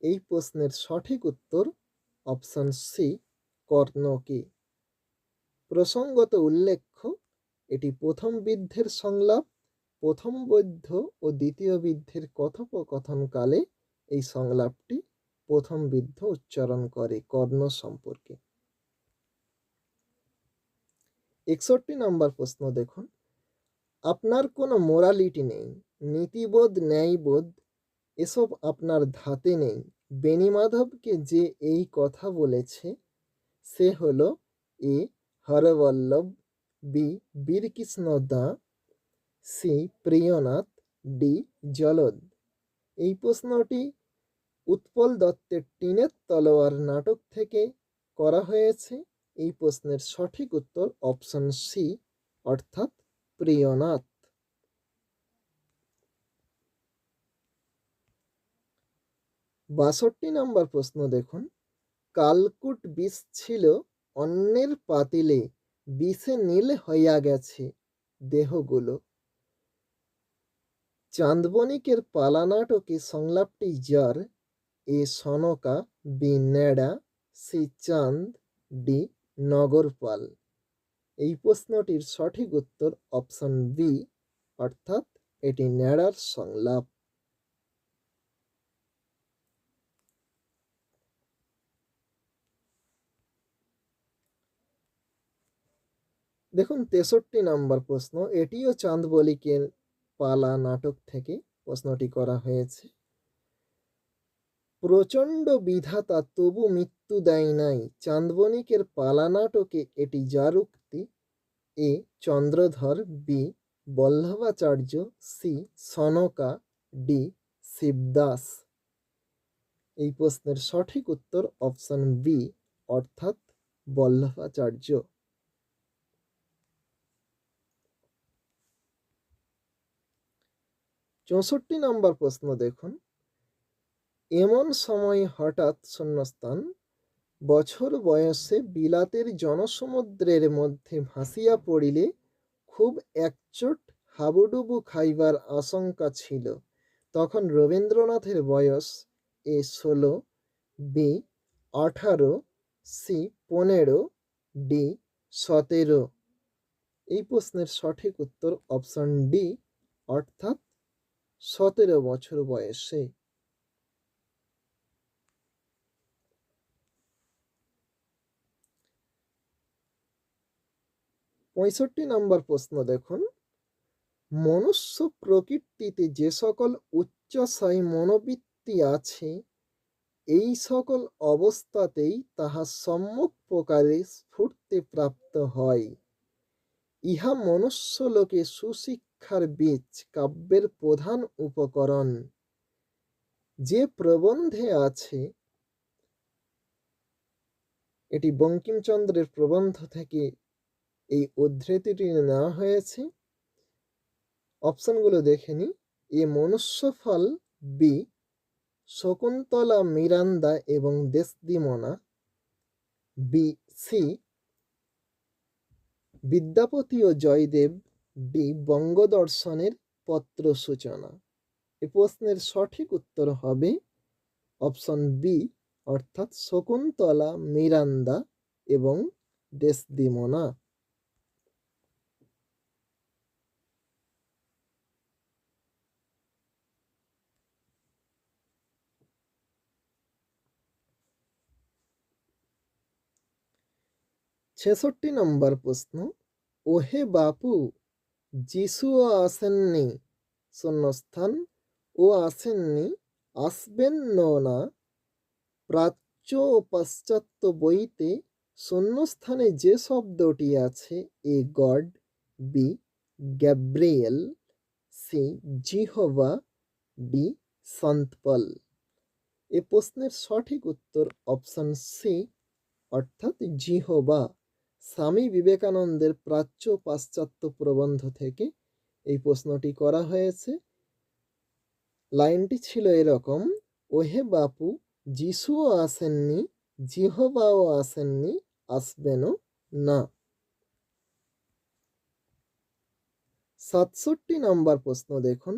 এই প্রশ্নের সঠিক উত্তর অপশন সি কর্ণকে। প্রসঙ্গত উল্লেখ্য এটি প্রথম বিদ্ধের সংলাপ। প্রথম বৈদ্ধ ও দ্বিতীয় বিদ্ধের কথোপকথনকালে এই সংলাপটি প্রথম বিদ্ধ উচ্চারণ করে কর্ণ সম্পর্কে। ৬১ নম্বর প্রশ্ন দেখুন, আপনার কোনো মোরালিটি নেই, নীতিবোধ ন্যায়বোধ এসব আপনার ধাতে নেই, বেণীমাধবকে যে এই কথা বলেছে সে হলো A Harballabh, B Birkrishna Dan, C Priyanath, D Jalad. এই প্রশ্নটি উৎপল দত্তের টিনের তলোয়ার নাটক থেকে করা হয়েছে। এই প্রশ্নের সঠিক উত্তর অপশন সি অর্থাৎ প্রিয়নাথ। ৬২ নম্বর প্রশ্ন দেখুন, কালকুট বিষ ছিল অন্যের পাতিলে, বিষে নীল হইয়া গেছে দেহগুলো। চাঁদবণিকের পালা নাটকে সংলাপটি যার, এ সনকা, বি নেড়া, সি চাঁদ, ডি নগরপাল। এই প্রশ্নটির সঠিক উত্তর অপশন বি, অর্থাৎ এটি নেড়ার সংলাপ। দেখুন 63 নম্বর প্রশ্ন, এটিও চাঁদবলিকের পালা নাটক থেকে প্রশ্নটি করা হয়েছে। প্রচণ্ড বিধাতা তবু মৃত্যু দেয় নাই, চাঁদবণিকের পালা নাটকে এটি যার উক্তি, A Chandradhar, B Ballabhacharya, C Sanaka, D Shibdas. এই প্রশ্নের সঠিক উত্তর অপশন বি, অর্থাৎ বল্লভাচার্য। 64 নম্বর প্রশ্ন দেখুন, এমন সময় হঠাৎ শূন্যস্থান বছর বয়সে বিলাতের জনসমুদ্রের মধ্যে ভাসিয়া পড়িলে খুব একচোট হাবুডুবু খাইবার আশঙ্কা ছিল। তখন রবীন্দ্রনাথের বয়স, এ 16, বি 18, সি 15, ডি 17। এই প্রশ্নের সঠিক উত্তর অপশন ডি, অর্থাৎ 17 বছর বয়সে। 65 নম্বর প্রশ্ন দেখুন, মনুষ্য প্রকৃতিতে যে সকল উচ্চাশয় মনোবৃত্তি আছে, এই সকল অবস্থাতেই তাহা সম্যক প্রকারে স্ফূর্তি প্রাপ্ত হয়। ইহা মনুষ্যলোকে সুশিক্ষার বীজ, কাব্যের প্রধান উপকরণ। যে প্রবন্ধে আছে, এটি বঙ্কিমচন্দ্রের প্রবন্ধ থেকে এই উদ্ধৃতিটি নেওয়া হয়েছে। অপশনগুলো দেখে নি, এ মনুষ্যফল, বি শকুন্তলা, মিরান্দা এবং দেশদিমনা, বি সি বিদ্যাপতি ও জয়দেব, ডি বঙ্গদর্শনের পত্র সূচনা। এ প্রশ্নের সঠিক উত্তর হবে অপশন বি, অর্থাৎ শকুন্তলা, মিরান্দা এবং দেশদিমনা। 66 নম্বর প্রশ্ন, ওহে বাপু যিশুও আসেননি, শূন্যস্থান ও আসেননি, আসবেন না, প্রাচ্য ও পাশ্চাত্য বইতে শূন্যস্থানে যে শব্দটি আছে, A God, B Gabriel, C Jehovah, D Saint Paul. এ প্রশ্নের সঠিক উত্তর অপশন সি, অর্থাৎ জিহোবা। স্বামী বিবেকানন্দের প্রাচ্য পাশ্চাত্য প্রবন্ধ থেকে এই প্রশ্নটি করা হয়েছে। লাইনটি ছিল এরকম, ওহে বাপু যিশুও আসেননি, জিহোবাও আসেননি, আসবেনও না। 67 নম্বর প্রশ্ন দেখুন,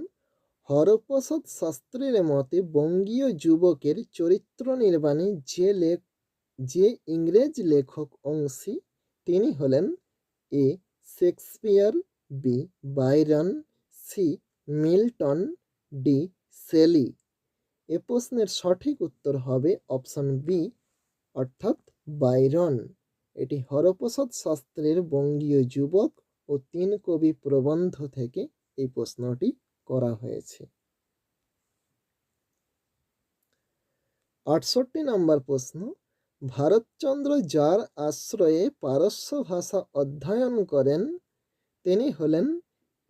হরপ্রসাদ শাস্ত্রীর মতে বঙ্গীয় যুবকের চরিত্র নির্মাণে যে ইংরেজ লেখক অংশী, তিনি হলেন A Shakespeare, B Byron, C Milton, D Shelley. এ প্রশ্নের সঠিক উত্তর হবে অপশন বি, অর্থাৎ বাইরন। এটি হরপ্রসাদ শাস্ত্রীর বঙ্গীয় যুবক ও 3 কবি প্রবন্ধ থেকে এই প্রশ্নটি করা হয়েছে। 68 নম্বর প্রশ্ন, ভারতচন্দ্র যার আশ্রয়ে পারস্য ভাষা অধ্যয়ন করেন, তিনি হলেন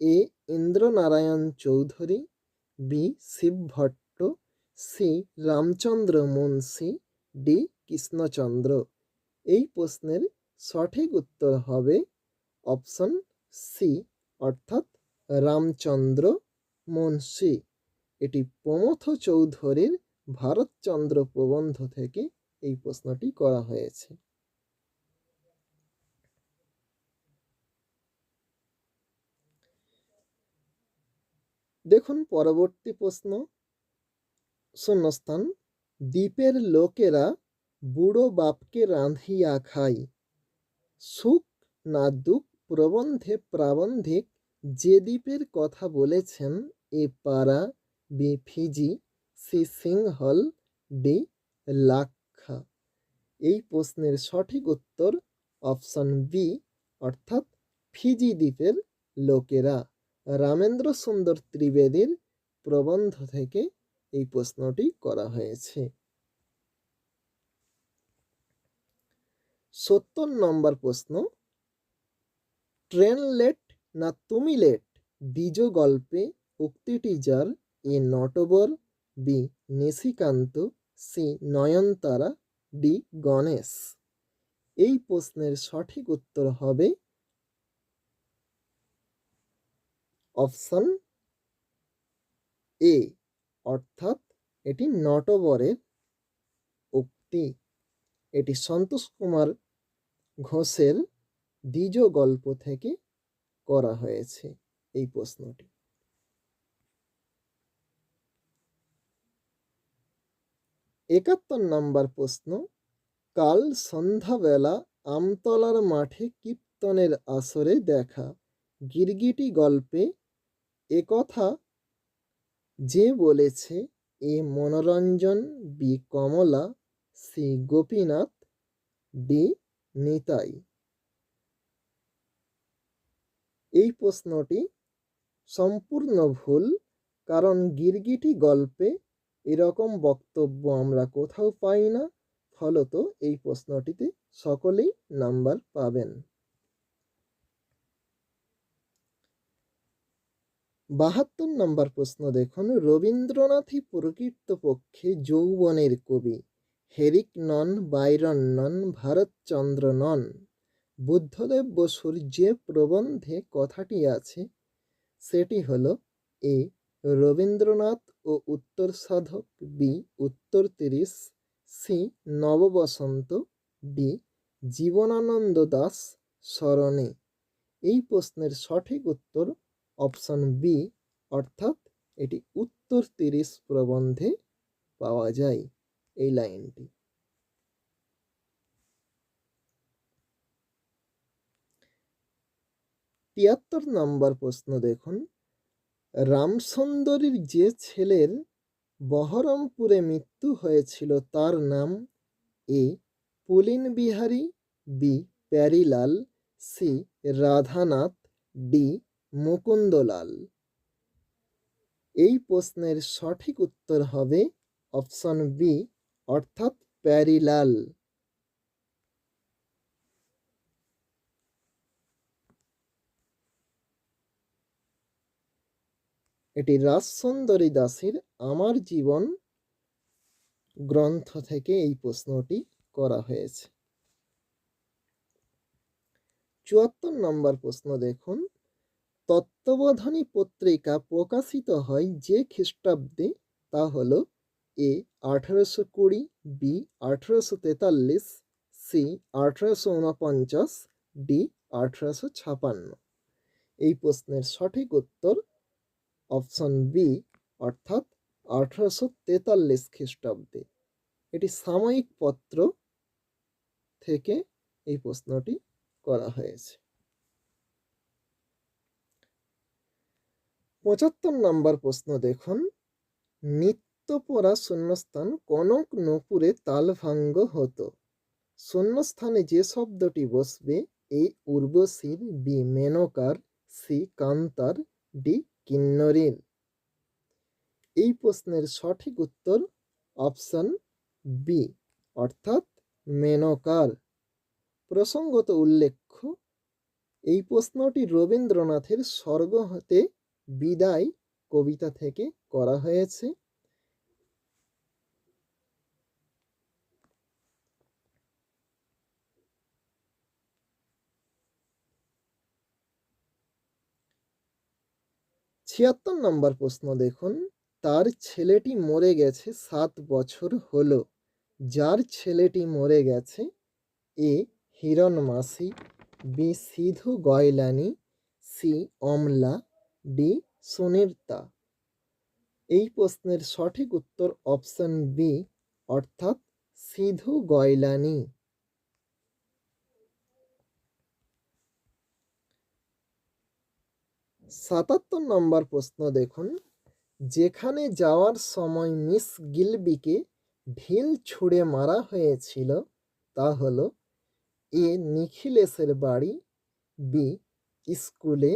A Indranarayan Chowdhury, B Shivbhatta, C Ramchandra Munshi, D Krishnachandra. এই প্রশ্নের সঠিক উত্তর হবে অপশন সি, অর্থাৎ রামচন্দ্র মুন্সী। এটি প্রমথ চৌধুরীর ভারতচন্দ্র প্রবন্ধ থেকে এই প্রশ্নটি করা হয়েছে। দেখুন পরবর্তী প্রশ্ন, শূন্যস্থান, দ্বীপের লোকেরা বুড়ো বাপকে রাঁধিয়া খায়, সুখ না দুঃখ প্রবন্ধে প্রাবন্ধিক যে দ্বীপের কথা বলেছেন, এ পারা, B Fiji, C Sinhala, D লাক্ষা। এই প্রশ্নের সঠিক উত্তর অপশন বি, অর্থাৎ ফিজি দ্বীপের লোকেরা। রামেন্দ্র সুন্দর ত্রিবেদীর প্রবন্ধ থেকে এই প্রশ্নটি করা হয়েছে। ৭০ নম্বর প্রশ্ন, ট্রেন লেট না তুমি লেট দ্বিজ গল্পে উক্তিটি যার, এ নটবর, বি নিশিকান্ত, সি নয়নতারা, ডি গণেশ। এই প্রশ্নের সঠিক উত্তর হবে অপশন এ, অর্থাৎ এটি নটবরের উক্তি। এটি সন্তোষ কুমার ঘোষের দ্বিজ গল্প থেকে করা হয়েছে এই প্রশ্নটি। ৭১ নম্বর প্রশ্ন, কাল সন্ধ্যাবেলা আমতলার মাঠে কীর্তনের আসরে দেখা গিরগিটি গল্পে একথা যে বলেছে, এ মনোরঞ্জন, বি কমলা, সি গোপীনাথ, ডি নিতাই। এই প্রশ্নটি সম্পূর্ণ ভুল, কারণ গিরগিটি গল্পে এরকম বক্তব্য আমরা কোথাও পাই না, ফলত এই প্রশ্নটিতে সকলেই নাম্বার পাবেন। ৭২ নম্বর প্রশ্ন দেখুন, রবীন্দ্রনাথই প্রকৃতপক্ষে যৌবনের কবি, হেরিক নন, বাইরন নন, ভারতচন্দ্র নন। বুদ্ধদেব বসুর যে প্রবন্ধে কথাটি আছে সেটি হল, এ রবীন্দ্রনাথ ও উত্তর সাধক, বি উত্তর ৩০, সি নববসন্ত, ডি জীবনানন্দ দাশ স্মরণে। এই প্রশ্নের সঠিক উত্তর অপশন বি, অর্থাৎ এটি উত্তর ৩০ প্রবন্ধে পাওয়া যায় এই লাইনটি। ৭৩ নম্বর প্রশ্ন দেখুন, রামসুন্দরীর যে ছেলের বহরমপুরে মৃত্যু হয়েছিল তার নাম, A Pulin Bihari, B Pyarilal, C Radhanath, D Mukundalal. এই প্রশ্নের সঠিক উত্তর হবে অপশন বি, অর্থাৎ প্যারিলাল। এটি রাজসুন্দরী দাসের আমার জীবন গ্রন্থ থেকে এই প্রশ্নটি করা হয়েছে। ৭৪ নম্বর প্রশ্ন দেখুন, তত্ত্ববোধনী পত্রিকা প্রকাশিত হয় যে খ্রিস্টাব্দে, তা হল, এ ১৮২০, বি ১৮৪৩, সি ১৮৪৯, ডি ১৮৫৬। এই প্রশ্নের সঠিক উত্তর অপশন বি, অর্থাৎ ১৮৪৩ খ্রিস্টাব্দে। এটি সাময়িক পত্র থেকে এই প্রশ্নটি করা হয়েছে। ৭৫ নম্বর প্রশ্ন দেখুন, নিত্যপরা শূন্যস্থান কনক নূপুরে তালভঙ্গ হতো। শূন্যস্থানে যে শব্দটি বসবে, এ উর্বশীর, বি মেনকার, সি কান্তার, ডি কিন্নরীর। এই প্রশ্নের সঠিক উত্তর অপশন বি, অর্থাৎ মেনকার। প্রসঙ্গত উল্লেখ্য, এই প্রশ্নটি রবীন্দ্রনাথের স্বর্গ হতে বিদায় কবিতা থেকে করা হয়েছে। ছিয়াত্তর নম্বর প্রশ্ন দেখুন, তার ছেলেটি মরে গেছে ৭ বছর হলো, যার ছেলেটি মরে গেছে, এ হিরণ মাসি, বি সিধু গয়লানি, সি অমলা, ডি সুনির্তা। এই প্রশ্নের সঠিক উত্তর অপশন বি অর্থাৎ সিধু গয়লানি। ৭৭ নম্বর প্রশ্ন দেখুন, যেখানে যাওয়ার সময় মিস গিলবিকে ঢিল ছুঁড়ে মারা হয়েছিল তা হল এ নিখিলেশের বাড়ি, বি স্কুলে,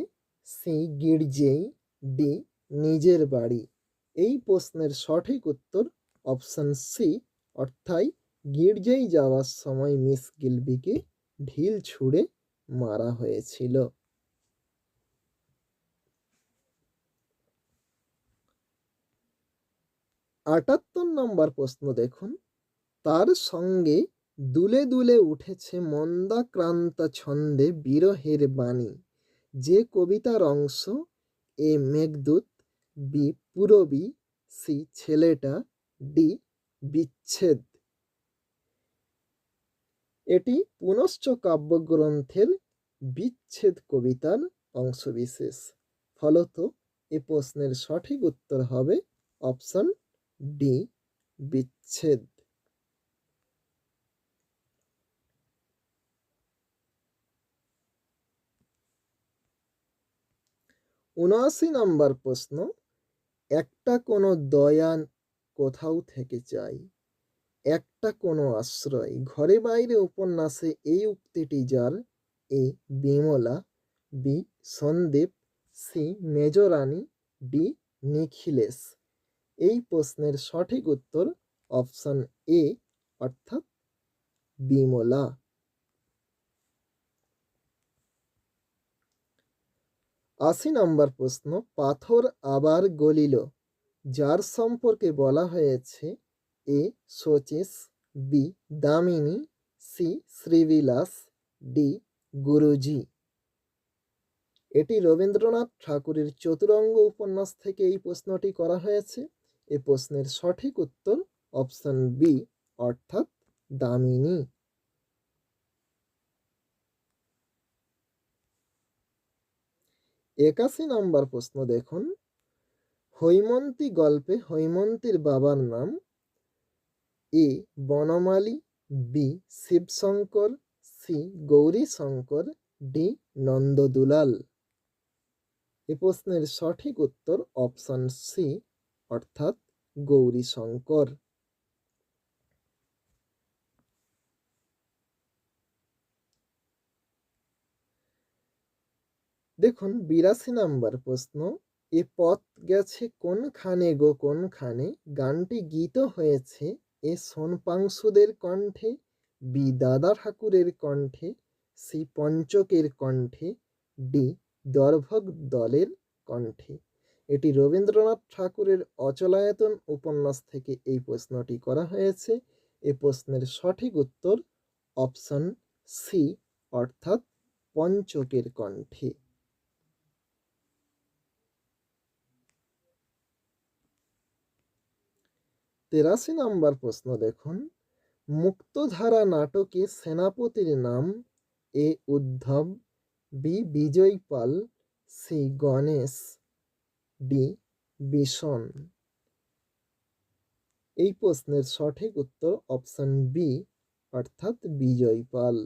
সি গির্জেই, ডি নিজের বাড়ি। এই প্রশ্নের সঠিক উত্তর অপশন সি অর্থাৎ গির্জেই যাওয়ার সময় মিস গিলবিকে ঢিল ছুঁড়ে মারা হয়েছিল। ৭৮ নম্বর প্রশ্ন দেখুন, তার সঙ্গে দুলে দুলে উঠেছে মন্দাক্রান্ত ছন্দে বিরহের বাণী। যে কবিতার অংশ, এ মেঘদূত, বি পূরবী, সি ছেলেটা, ডি বিচ্ছেদ। এটি পুনশ্চ কাব্যগ্রন্থের বিচ্ছেদ কবিতার অংশবিশেষ। ফলত এ প্রশ্নের সঠিক উত্তর হবে অপশন ডি বিচ্ছেদ। ৭৯ নম্বর প্রশ্ন, একটা কোনো দয়া কোথাও থেকে চাই, একটা কোনো আশ্রয়। ঘরে বাইরে উপন্যাসে এই উক্তিটি যার, A Bimala, B Sandip, C Mejorani, D Nikhilesh. এই প্রশ্নের সঠিক উত্তর অপশন এ অর্থাৎ বিমলা। ৮০ নম্বর প্রশ্ন, পাথর আবার গলিল যার সম্পর্কে বলা হয়েছে, A Shachish, B Damini, C Shribilas, D Guruji. এটি রবীন্দ্রনাথ ঠাকুরের চতুরঙ্গ উপন্যাস থেকে এই প্রশ্নটি করা হয়েছে। এ প্রশ্নের সঠিক উত্তর অপশন বি অর্থাৎ দামিনী। ৮১ নম্বর প্রশ্ন দেখুন, হৈমন্তী গল্পে হৈমন্তীর বাবার নাম, A Banamali, B Shibshankar, C Gourishankar, D Nandadulal. এ প্রশ্নের সঠিক উত্তর অপশন সি অর্থাৎ গৌরীশঙ্কর। দেখুন ৮২ নম্বর প্রশ্ন, এ পথ গেছে কোনখানে গো কোনখানে, গানটি গীত হয়েছে এ সোনপাংশুদের কণ্ঠে, বি দাদা ঠাকুরের কণ্ঠে, সি পঞ্চকের কণ্ঠে, ডি দর্ভক দলের কণ্ঠে। এটি রবীন্দ্রনাথ ঠাকুরের অচলায়তন উপন্যাস থেকে এই প্রশ্নটি করা হয়েছে। এ প্রশ্নের সঠিক উত্তর অপশন সি অর্থাৎ পঞ্চকের কণ্ঠে। ৮৩ নম্বর প্রশ্ন দেখুন, মুক্তধারা নাটকে সেনাপতির নাম, এ উদ্ধব, বি বিজয় পাল, সি গণেশ, ডি বিষণ। এই প্রশ্নের সঠিক উত্তর অপশন বি অর্থাৎ বিজয় পাল।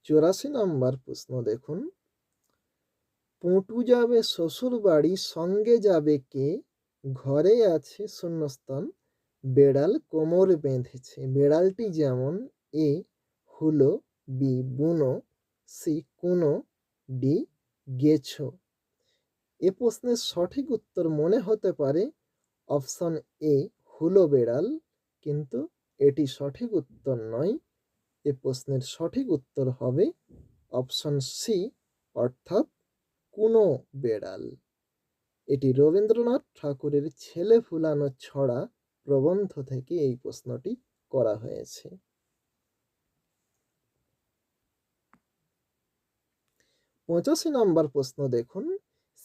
৮৪ নম্বর প্রশ্ন দেখুন, পটু যাবে শ্বশুর বাড়ি সঙ্গে যাবে কে, ঘরে আছে শূন্যস্থান বেড়াল কোমর বেঁধেছে। বেড়ালটি যেমন, এ হুলো, বি বুনো, সি কুনো, ডি গেছো। এ প্রশ্নের সঠিক উত্তর মনে হতে পারে অপশন এ হুলো বেড়াল, কিন্তু এটি সঠিক উত্তর নয়। এ প্রশ্নের সঠিক উত্তর হবে অপশন সি অর্থাৎ কুনো বেড়াল। এটি রবীন্দ্রনাথ ঠাকুরের ছেলে ফুলানো ছড়া প্রবন্ধ থেকে এই প্রশ্নটি করা হয়েছে। ৮৫ নম্বর প্রশ্ন দেখুন,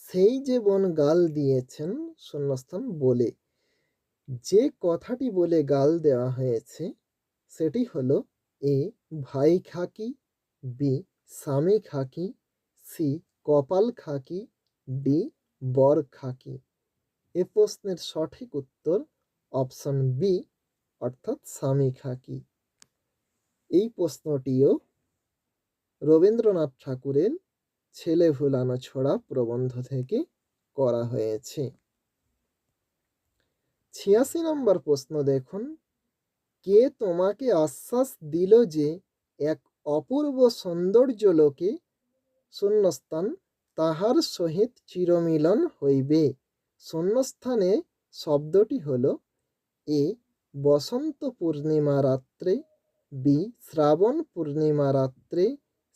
সেই যে বন গাল দিয়েছেন শূন্যস্থান বলে। যে কথাটি বলে গাল দেওয়া হয়েছে সেটি হলো এ ভাই খাকি, বি স্বামী খাকি, সি কপাল খাকি, ডি বর খাকি। এ প্রশ্নের সঠিক উত্তর অপশন বি অর্থাৎ স্বামী খাকি। এই প্রশ্নটিও রবীন্দ্রনাথ ঠাকুরের ছেলে ভুলানো ছড়া প্রবন্ধ থেকে করা হয়েছে। ৮৬ নম্বর প্রশ্ন দেখুন, কে তোমাকে আশ্বাস দিল যে এক অপূর্ব সৌন্দর্য লোকে শূন্যস্থান তাহার সহিত চিরমিলন হইবে। শূন্যস্থানে শব্দটি হল এ বসন্ত পূর্ণিমা রাত্রে, বি শ্রাবণ পূর্ণিমা রাত্রে,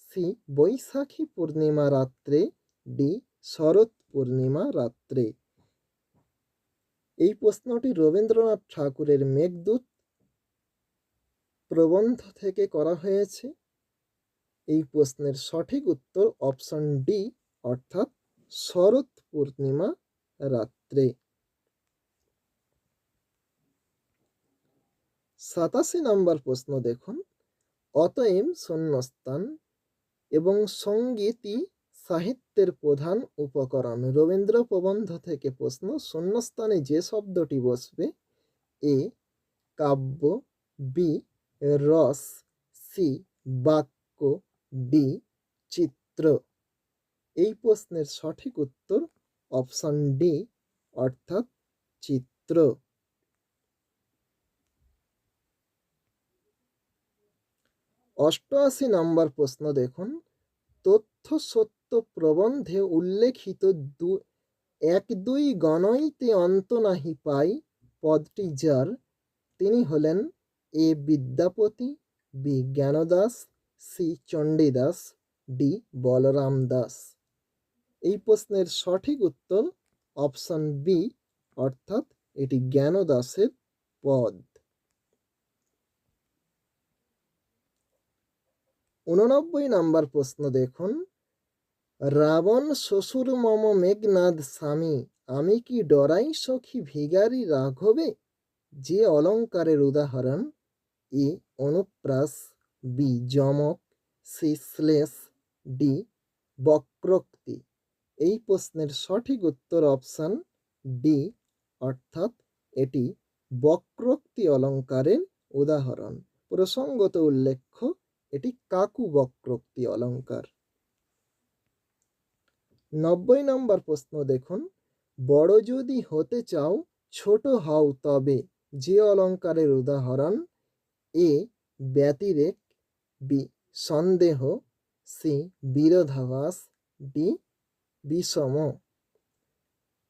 সি বৈশাখী পূর্ণিমা রাত্রে, ডি শরৎ পূর্ণিমা রাত্রে। এই প্রশ্নটি রবীন্দ্রনাথ ঠাকুরের মেঘদূত প্রবন্ধ থেকে করা হয়েছে। এই প্রশ্নের সঠিক উত্তর অপশন ডি অর্থাৎ শরৎ পূর্ণিমা রাত্রে। ৮৭ নম্বর প্রশ্ন দেখুন, অতএব শূন্যস্থান এবং সঙ্গীতই সাহিত্যের প্রধান উপকরণ। রবীন্দ্র প্রবন্ধ থেকে প্রশ্ন। শূন্যস্থানে যে শব্দটি বসবে এ কাব্য, বি রস, সি বাক্য, ডি চিত্র। এই প্রশ্নের সঠিক উত্তর অপশন ডি অর্থাৎ চিত্র। ৮৮ নম্বর প্রশ্ন দেখুন, তথ্য সত্য প্রবন্ধে উল্লেখিত এক দুই গণইতে অন্ত নাহি পাই পদটি যার, তিনি হলেন A Vidyapati, B Gyandas, C Chandidas, D Balaram Das. এই প্রশ্নের সঠিক উত্তর অপশন বি অর্থাৎ এটি জ্ঞানদাসের পদ। ৮৯ নম্বর প্রশ্ন দেখুন, রাবণ শ্বশুর মম মেঘনাদ স্বামী, আমি কি ডরাই সখী ভিগারি রাঘবে। যে অলঙ্কারের উদাহরণ এ অনুপ্রাস, বি যমক, সি শ্লেষ, ডি বক্রোক্তি। এই প্রশ্নের সঠিক উত্তর অপশন ডি অর্থাৎ এটি বক্রোক্তি অলঙ্কারের উদাহরণ। প্রসঙ্গত উল্লেখ্য এটি কাকু বক্রোক্তি অলঙ্কার। ৯০ নম্বর প্রশ্ন দেখুন, বড় যদি হতে চাও ছোট হও তবে। যে অলঙ্কারের উদাহরণ এ ব্যতিরেক, বি সন্দেহ, সি বিরোধাভাস, ডি বিষম।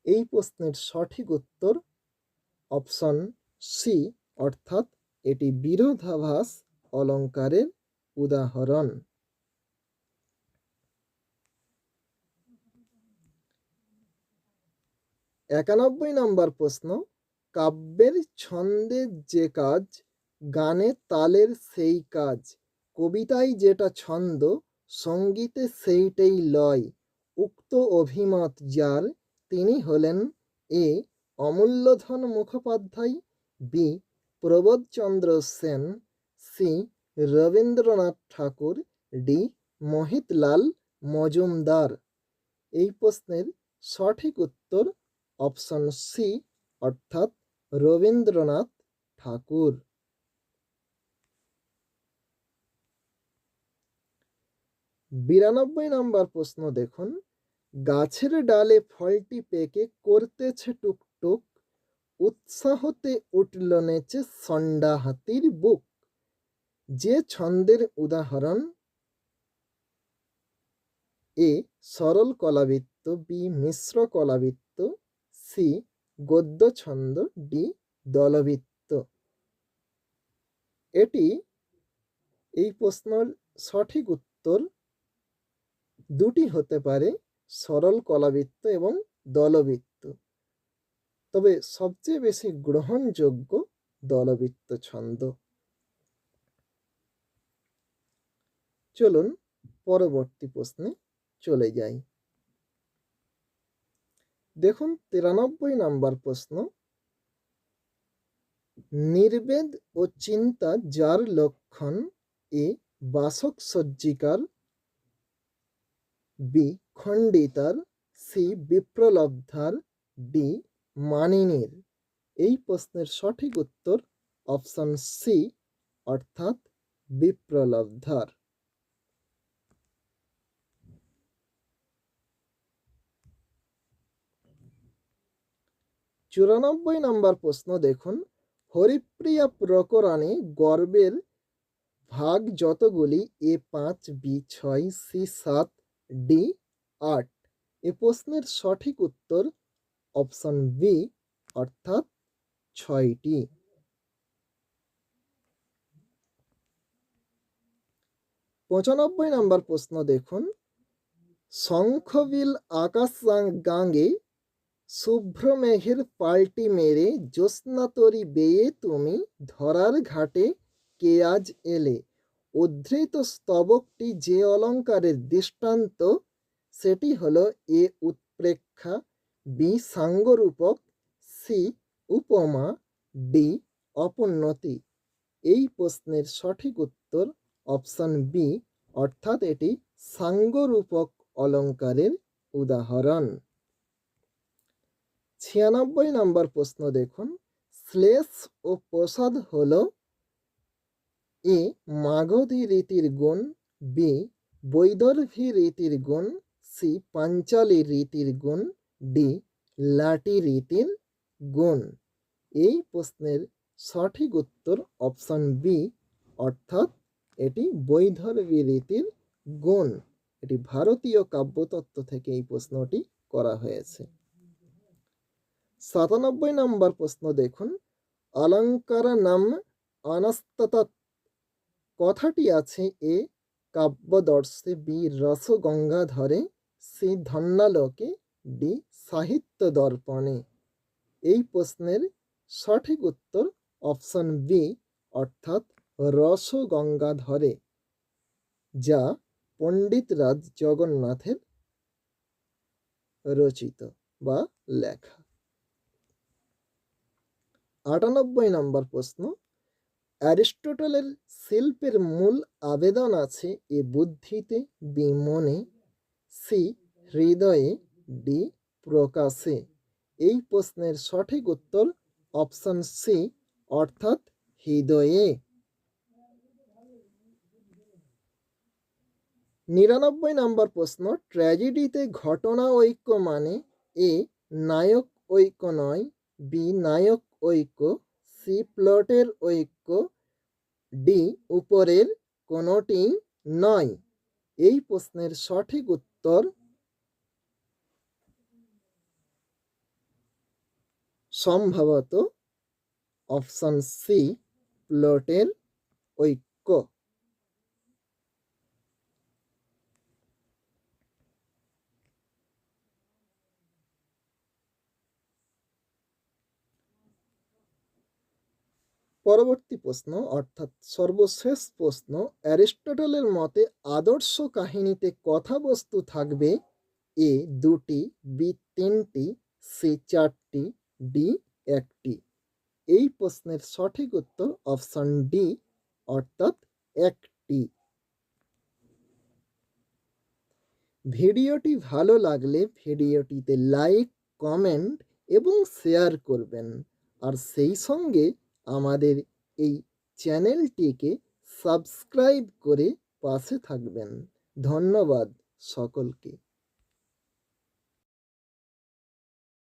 এই প্রশ্নের সঠিক উত্তর অপশন সি অর্থাৎ এটি বিরোধাভাস অলঙ্কারের উদাহরণ। ৯১ নম্বর প্রশ্ন, কাব্যের ছন্দের যে কাজ গানে তালের সেই কাজ। কবিতায় যেটা ছন্দ সঙ্গীতে সেইটাই লয়। উক্ত অভিমত যার, তিনি হলেন এ অমূল্যধন মুখোপাধ্যায়, বি প্রবোধচন্দ্র সেন, সি রবীন্দ্রনাথ ঠাকুর, ডি মোহিতলাল মজুমদার। এই প্রশ্নের সঠিক উত্তর অপশন সি অর্থাৎ রবীন্দ্রনাথ ঠাকুর। ৯২ নম্বর প্রশ্ন দেখুন, গাছের ডালে ফলটি পেকে করতেছে টুকটুক, উৎসাহতে উঠল নেচে ষণ্ডা হাতির বুক। যে ছন্দের উদাহরণ এ সরল কলাবৃত্ত, বি মিশ্র কলাবৃত্ত, সি গদ্য ছন্দ, ডি দলবৃত্ত। এই প্রশ্নের সঠিক উত্তর দুটি হতে পারে, সরল কলাবৃত্ত এবং দলবৃত্ত, তবে সবচেয়ে বেশি গ্রহণযোগ্য দলবৃত্ত ছন্দ। চলুন পরবর্তী প্রশ্নে চলে যাই। দেখুন 93 নম্বর প্রশ্ন, নির্বেদ ও চিন্তা যার লক্ষণ, এ বাসক সজ্জিকার, বি খণ্ডিতার, সি বিপ্রলব্ধার, ডি মানিনীর। এই প্রশ্নের সঠিক উত্তর অপশন সি অর্থাৎ বিপ্রলব্ধার। 94 নম্বর প্রশ্ন দেখুন, হরিপ্রিয়া প্রকরণে গর্বের ভাগ যতগুলি, এ 5, বি 6, সি 7, ডি 8। এ প্রশ্নের সঠিক উত্তর অপশন বি অর্থাৎ 6টি। 95 নম্বর প্রশ্ন দেখুন, শঙ্খবিল আকাশ গাঙ্গে শুভ্র মেঘের পাল্টি মেরে জ্যোৎস্নাতরী বেয়ে তুমি ধরার ঘাটে কে আজ এলে। উদ্ধৃত স্তবকটি যে অলঙ্কারের দৃষ্টান্ত, সেটি হলো এ উৎপ্রেক্ষা, বি সাঙ্গরূপক, সি উপমা, ডি অপোন্নতি। এই প্রশ্নের সঠিক উত্তর অপশন বি অর্থাৎ এটি সাঙ্গরূপক অলঙ্কারের উদাহরণ। 96 নম্বর প্রশ্ন দেখুন, শ্লেষ ও প্রসাদ হল, এ মাগধী রীতির গুণ, বি বৈদর্ভী রীতির গুণ, সি পাঞ্চালী রীতির গুণ, ডি লাটি রীতির গুণ। এই প্রশ্নের সঠিক উত্তর অপশন বি অর্থাৎ এটি বৈদর্ভী রীতির গুণ। এটি ভারতীয় কাব্যতত্ত্ব থেকে এই প্রশ্নটি করা হয়েছে। 97 নম্বর প্রশ্ন দেখুন, অলঙ্কারানাম অনস্ততৎ কথাটি আছে, এ কাব্যদর্শে, বি রসগঙ্গাধরে, সি ধন্যালোকে, ডি সাহিত্য দর্পণে। এই প্রশ্নের সঠিক উত্তর অপশন বি অর্থাৎ রসগঙ্গাধরে, যা পণ্ডিতরাজ জগন্নাথের রচিত বা লেখা। 98 নম্বর প্রশ্ন, অ্যারিস্টটলের শিল্পের মূল আবেদন আছে, এ বুদ্ধিতে, বি মনে, সি হৃদয়ে, ডি প্রকাশে। এই প্রশ্নের সঠিক উত্তর অপশন সি অর্থাৎ হৃদয়ে। 99 নম্বর প্রশ্ন, ট্র্যাজেডিতে ঘটনা ঐক্য মানে, এ নায়ক ঐক্য নয়, বি নায়ক ঐক্য, সি প্লটের ঐক্য, ডি উপরের কোনোটি নয়। এই প্রশ্নের সঠিক উত্তর সম্ভবত অপশন সি প্লটের ঐক্য। পরবর্তী প্রশ্ন অর্থাৎ সর্বশেষ প্রশ্ন, অ্যারিস্টটলের মতে আদর্শ কাহিনীতে কথাবস্তু থাকবে, এ 2টি, বি 3টি, সি 4টি, ডি 1টি। এই প্রশ্নের সঠিক উত্তর অপশন ডি অর্থাৎ 1টি। ভিডিওটি ভালো লাগলে ভিডিওটিতে লাইক, কমেন্ট এবং শেয়ার করবেন, আর সেই সঙ্গে আমাদের এই চ্যানেলটিকে সাবস্ক্রাইব করে পাশে থাকবেন। ধন্যবাদ সকলকে।